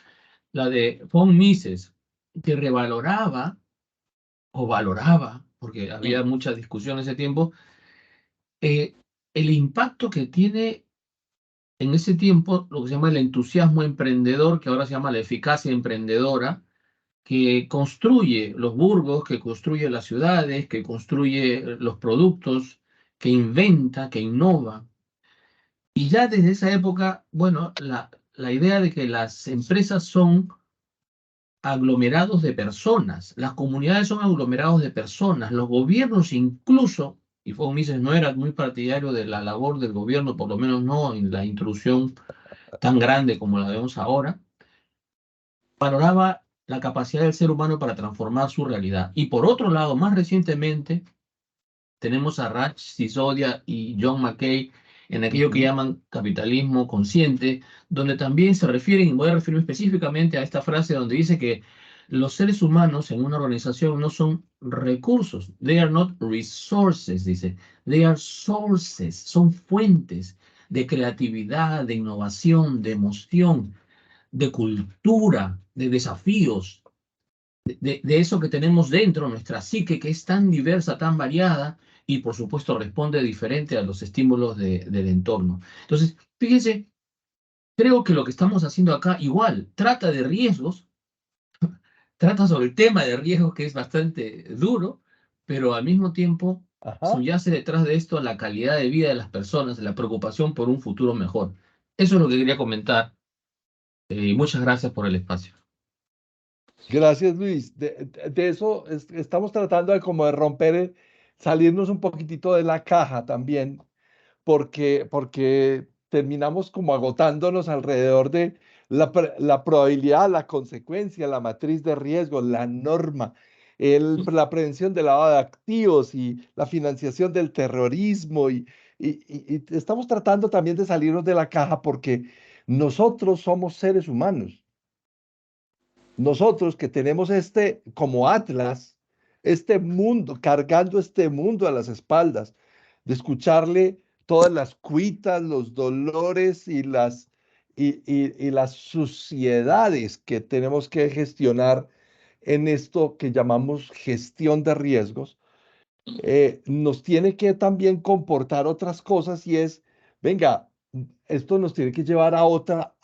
La de von Mises, que revaloraba o valoraba, porque había mucha discusión en ese tiempo, el impacto que tiene en ese tiempo lo que se llama el entusiasmo emprendedor, que ahora se llama la eficacia emprendedora, que construye los burgos, que construye las ciudades, que construye los productos, que inventa, que innova. Y ya desde esa época, bueno, la idea de que las empresas son aglomerados de personas, las comunidades son aglomerados de personas, los gobiernos incluso, y von Mises no era muy partidario de la labor del gobierno, por lo menos no en la intrusión tan grande como la vemos ahora, valoraba la capacidad del ser humano para transformar su realidad. Y por otro lado, más recientemente, tenemos a Raj Sisodia y John McKay en aquello que llaman capitalismo consciente, donde también se refieren, y voy a referirme específicamente a esta frase donde dice que los seres humanos en una organización no son recursos, they are not resources, dice, they are sources, son fuentes de creatividad, de innovación, de emoción, de cultura, de desafíos, de eso que tenemos dentro, nuestra psique, que es tan diversa, tan variada, y por supuesto responde diferente a los estímulos del entorno. Entonces, fíjense, creo que lo que estamos haciendo acá igual trata de riesgos, trata sobre el tema de riesgos que es bastante duro, pero al mismo tiempo subyace detrás de esto la calidad de vida de las personas, la preocupación por un futuro mejor. Eso es lo que quería comentar y muchas gracias por el espacio. Gracias, Luis. De eso estamos tratando de como de romper salirnos un poquitito de la caja también, porque terminamos como agotándonos alrededor de la probabilidad, la consecuencia, la matriz de riesgo, la norma, la prevención del lavado de activos y la financiación del terrorismo. Y estamos tratando también de salirnos de la caja porque nosotros somos seres humanos. Nosotros que tenemos como Atlas, este mundo, cargando este mundo a las espaldas, de escucharle todas las cuitas, los dolores y las suciedades que tenemos que gestionar en esto que llamamos gestión de riesgos, nos tiene que también comportar otras cosas y es, venga, esto nos tiene que llevar a otra,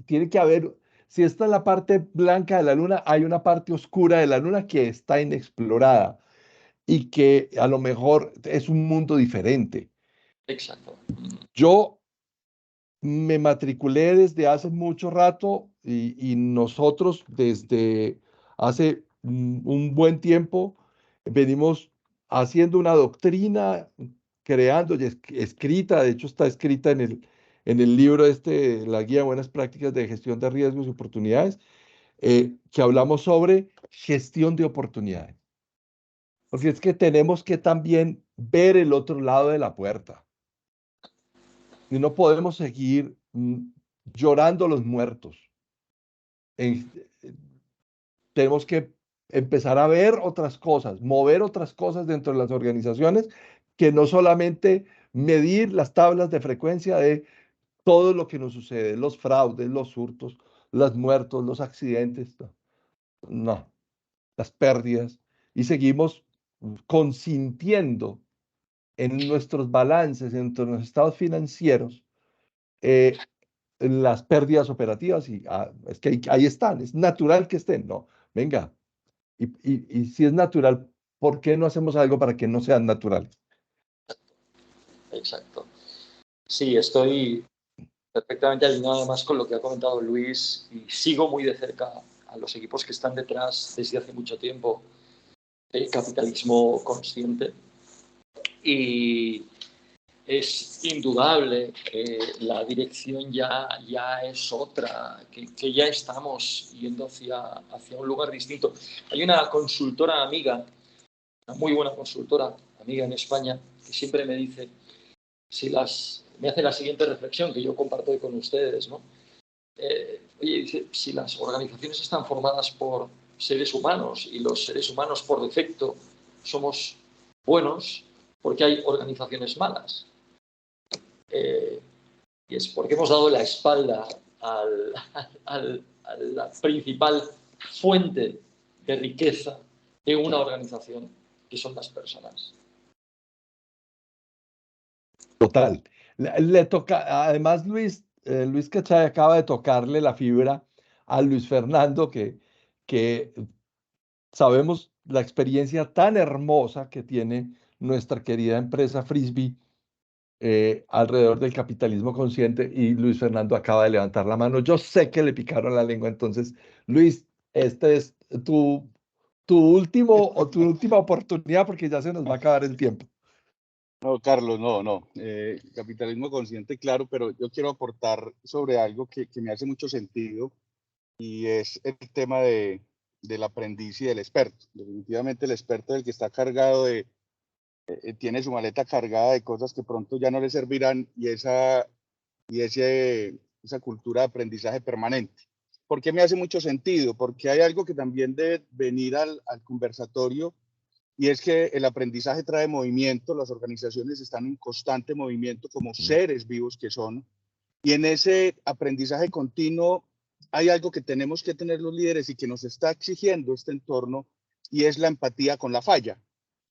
tiene que haber, si esta es la parte blanca de la luna, hay una parte oscura de la luna que está inexplorada y que a lo mejor es un mundo diferente. Exacto. Yo me matriculé desde hace mucho rato y nosotros desde hace un buen tiempo venimos haciendo una doctrina, creando y escrita, de hecho está escrita en el libro la Guía de Buenas Prácticas de Gestión de Riesgos y Oportunidades, que hablamos sobre gestión de oportunidades. Porque es que tenemos que también ver el otro lado de la puerta. Y no podemos seguir llorando los muertos. Tenemos que empezar a ver otras cosas, mover otras cosas dentro de las organizaciones, que no solamente medir las tablas de frecuencia de todo lo que nos sucede, los fraudes, los hurtos, los muertos, los accidentes, no, las pérdidas, y seguimos consintiendo en nuestros balances, en nuestros estados financieros, las pérdidas operativas y es que ahí están, es natural que estén, no, venga, y si es natural, ¿por qué no hacemos algo para que no sean naturales? Exacto. Sí, estoy perfectamente alineado además con lo que ha comentado Luis y sigo muy de cerca a los equipos que están detrás desde hace mucho tiempo del capitalismo consciente y es indudable que la dirección ya es otra, que ya estamos yendo hacia un lugar distinto. Hay una consultora amiga, una muy buena consultora amiga en España, que siempre me dice, me hace la siguiente reflexión que yo comparto hoy con ustedes, ¿no? Oye, dice, si las organizaciones están formadas por seres humanos y los seres humanos por defecto somos buenos, ¿por qué hay organizaciones malas? Y es porque hemos dado la espalda a la principal fuente de riqueza de una organización, que son las personas. Total. Le toca, además Luis Cachay acaba de tocarle la fibra a Luis Fernando, que sabemos la experiencia tan hermosa que tiene nuestra querida empresa Frisbee alrededor del capitalismo consciente y Luis Fernando acaba de levantar la mano. Yo sé que le picaron la lengua, entonces, Luis, este es tu última oportunidad porque ya se nos va a acabar el tiempo. No, Carlos, no. Capitalismo consciente, claro, pero yo quiero aportar sobre algo que me hace mucho sentido y es el tema del aprendiz y del experto. Definitivamente el experto es el que está cargado tiene su maleta cargada de cosas que pronto ya no le servirán y esa cultura de aprendizaje permanente. ¿Por qué me hace mucho sentido? Porque hay algo que también debe venir al conversatorio y es que el aprendizaje trae movimiento, las organizaciones están en constante movimiento como seres vivos que son, y en ese aprendizaje continuo hay algo que tenemos que tener los líderes y que nos está exigiendo este entorno, y es la empatía con la falla,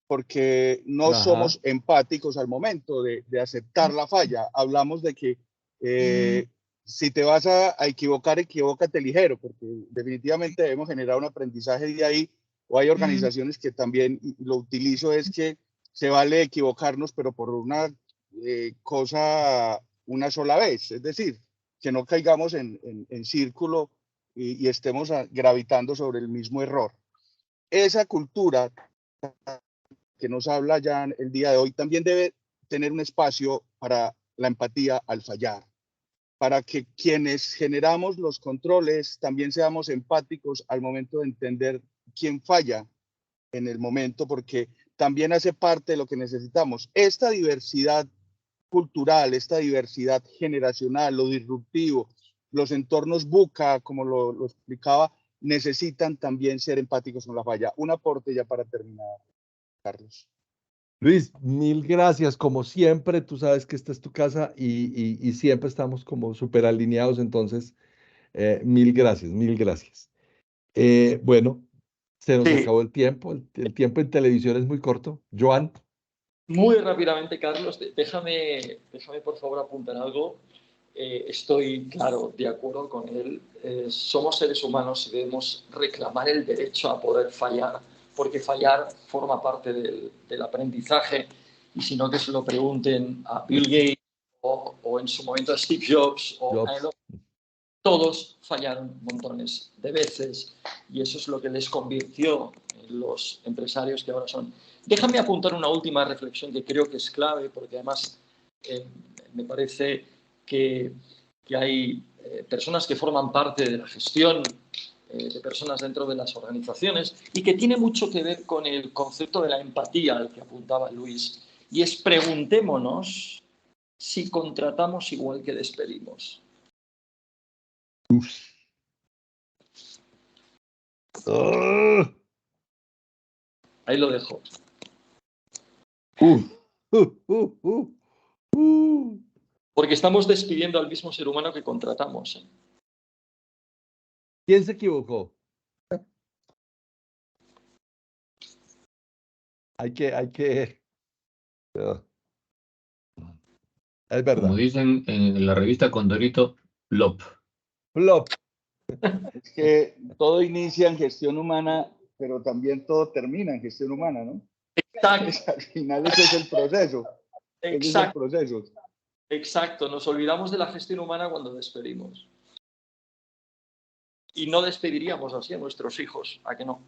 porque no somos empáticos al momento de aceptar la falla. Hablamos de que si te vas a equivocar, equivócate ligero, porque definitivamente debemos generar un aprendizaje de ahí. O hay organizaciones que también lo utilizo, es que se vale equivocarnos, pero por una cosa una sola vez. Es decir, que no caigamos en círculo y estemos gravitando sobre el mismo error. Esa cultura que nos habla ya el día de hoy, también debe tener un espacio para la empatía al fallar, para que quienes generamos los controles también seamos empáticos al momento de entender quién falla en el momento, porque también hace parte de lo que necesitamos. Esta diversidad cultural, esta diversidad generacional, lo disruptivo, los entornos buca, como lo explicaba, necesitan también ser empáticos con la falla. Un aporte ya para terminar, Carlos. Luis, mil gracias. Como siempre, tú sabes que esta es tu casa y siempre estamos como súper alineados, entonces, mil gracias, mil gracias. Bueno, se nos Sí, acabó el tiempo. El tiempo en televisión es muy corto. Joan, muy rápidamente, Carlos, déjame por favor apuntar algo. Estoy, claro, de acuerdo con él. Somos seres humanos y debemos reclamar el derecho a poder fallar, porque fallar forma parte del aprendizaje. Y si no, que se lo pregunten a Bill Gates o en su momento a Steve Jobs o a Elon. Todos fallaron montones de veces y eso es lo que les convirtió en los empresarios que ahora son. Déjame apuntar una última reflexión que creo que es clave, porque además me parece que hay personas que forman parte de la gestión de personas dentro de las organizaciones y que tiene mucho que ver con el concepto de la empatía al que apuntaba Luis. Y es preguntémonos si contratamos igual que despedimos. Ahí lo dejo. Porque estamos despidiendo al mismo ser humano que contratamos. ¿Quién se equivocó? Hay que. Es verdad. Como dicen en la revista Condorito, LOP. Flop. Es que todo inicia en gestión humana, pero también todo termina en gestión humana, ¿no? Exacto. Al final ese es el proceso. Ese es el Exacto. proceso. Exacto. Nos olvidamos de la gestión humana cuando despedimos. Y no despediríamos así a nuestros hijos, ¿a que no?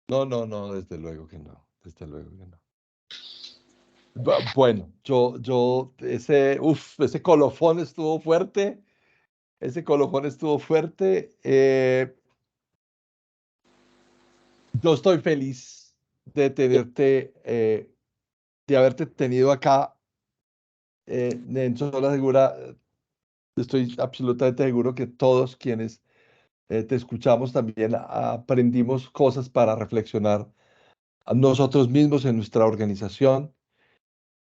No, desde luego que no. Desde luego que no. Bueno, ese colofón estuvo fuerte. Ese colofón estuvo fuerte. Yo estoy feliz de tenerte, de haberte tenido acá en Sola Segura. Estoy absolutamente seguro que todos quienes te escuchamos también aprendimos cosas para reflexionar a nosotros mismos en nuestra organización.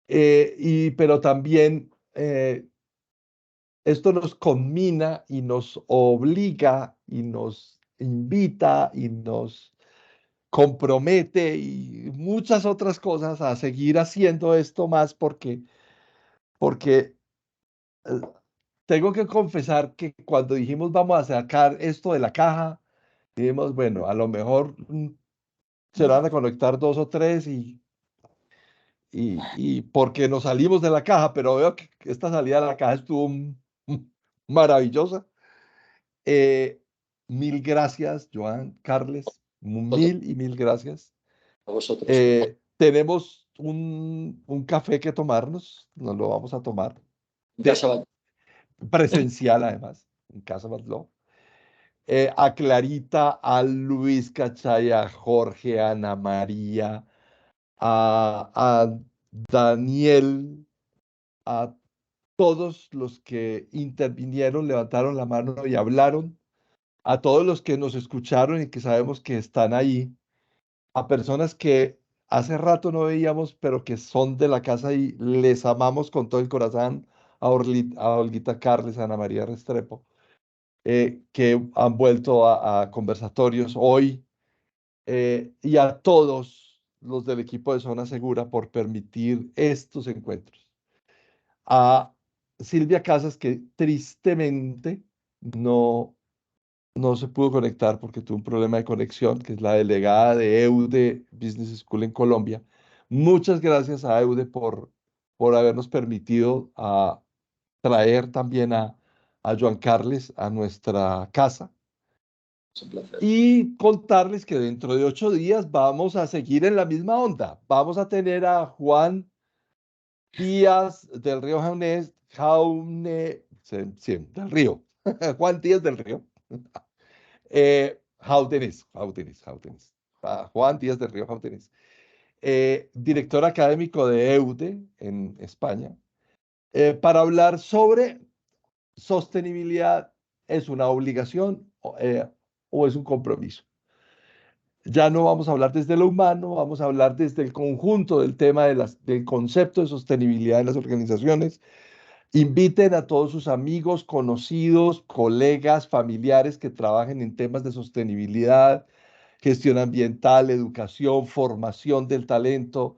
Pero también esto nos conmina y nos obliga y nos invita y nos compromete y muchas otras cosas a seguir haciendo esto más porque eh, tengo que confesar que cuando dijimos vamos a sacar esto de la caja, dijimos, bueno, a lo mejor se van a conectar 2 o 3 y porque nos salimos de la caja, pero veo que esta salida de la caja estuvo maravillosa. Mil gracias, Joan, Carles, mil y mil gracias. A vosotros. Tenemos un café que tomarnos, nos lo vamos a tomar. En casa Presencial, además, en Casa Batlló. A Clarita, a Luis Cachay, a Jorge, a Ana María, a Daniel, a todos los que intervinieron, levantaron la mano y hablaron, a todos los que nos escucharon y que sabemos que están ahí, a personas que hace rato no veíamos, pero que son de la casa y les amamos con todo el corazón, a Olguita Carles, a Ana María Restrepo, que han vuelto a conversatorios hoy, y a todos los del equipo de Zona Segura por permitir estos encuentros. A Silvia Casas, que tristemente no se pudo conectar porque tuvo un problema de conexión, que es la delegada de EUDE Business School en Colombia. Muchas gracias a EUDE por habernos permitido traer también a Joan Carles a nuestra casa. Es un placer. Y contarles que dentro de 8 días vamos a seguir en la misma onda. Vamos a tener a Juan Díaz del Río del Río. Juan Díaz del Río. Jaudenes. Juan Díaz del Río Jaudenes. Director académico de EUDE en España, para hablar sobre sostenibilidad. ¿Es una obligación o es un compromiso? Ya no vamos a hablar desde lo humano, vamos a hablar desde el conjunto del tema del concepto de sostenibilidad en las organizaciones. Inviten a todos sus amigos, conocidos, colegas, familiares que trabajen en temas de sostenibilidad, gestión ambiental, educación, formación del talento,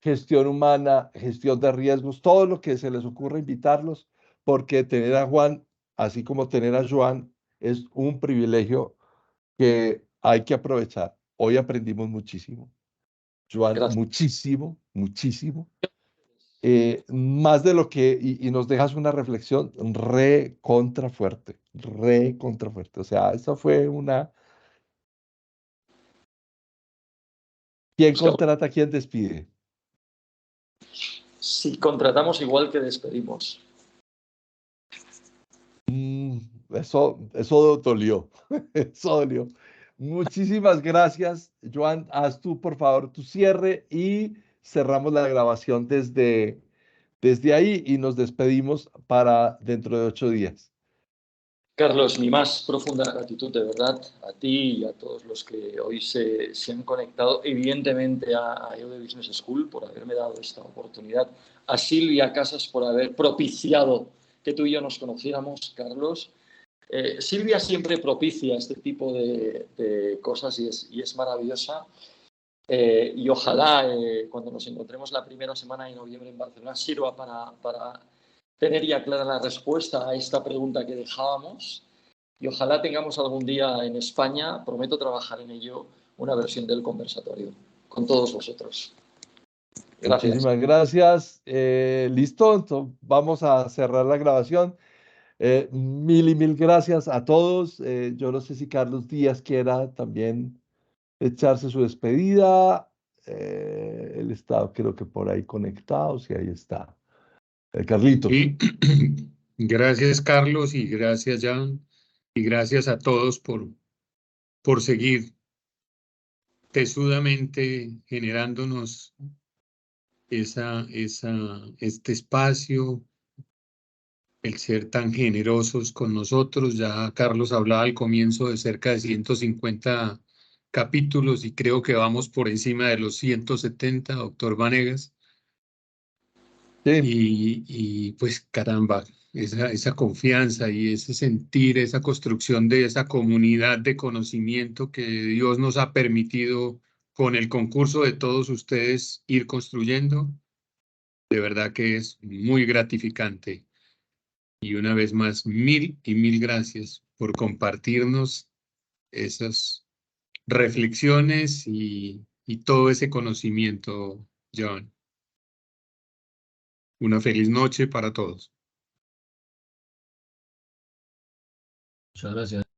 gestión humana, gestión de riesgos, todo lo que se les ocurra, invitarlos, porque tener a Juan, así como tener a Joan, es un privilegio que hay que aprovechar. Hoy aprendimos muchísimo. Joan, Gracias. muchísimo. Más de lo que, y nos dejas una reflexión re contra fuerte. O sea, eso fue una... ¿Quién contrata, quién despide? Si contratamos igual que despedimos. Eso dolió. Eso dolió. Muchísimas gracias, Joan. Haz tú, por favor, tu cierre y cerramos la grabación desde ahí y nos despedimos para dentro de 8 días. Carlos, mi más profunda gratitud, de verdad, a ti y a todos los que hoy se han conectado, evidentemente a EUDE Business School por haberme dado esta oportunidad, a Silvia Casas por haber propiciado que tú y yo nos conociéramos, Carlos. Silvia siempre propicia este tipo de cosas y es maravillosa. Y ojalá cuando nos encontremos la primera semana de noviembre en Barcelona sirva para tener ya clara la respuesta a esta pregunta que dejábamos. Y ojalá tengamos algún día en España, prometo trabajar en ello, una versión del conversatorio con todos vosotros. Gracias. Muchísimas gracias. Listo, entonces vamos a cerrar la grabación. Mil gracias a todos. Yo no sé si Carlos Díaz quiera también echarse su despedida. Él está, creo que por ahí conectado, sí, ahí está. Carlitos. Sí. Gracias, Carlos, y gracias, Jan, y gracias a todos por seguir tesudamente generándonos este espacio, el ser tan generosos con nosotros. Ya Carlos hablaba al comienzo de cerca de 150 capítulos y creo que vamos por encima de los 170, doctor Vanegas. Sí. Y pues caramba, esa confianza y ese sentir, esa construcción de esa comunidad de conocimiento que Dios nos ha permitido con el concurso de todos ustedes ir construyendo, de verdad que es muy gratificante. Y una vez más, mil gracias por compartirnos esas reflexiones y todo ese conocimiento, John. Una feliz noche para todos. Muchas gracias.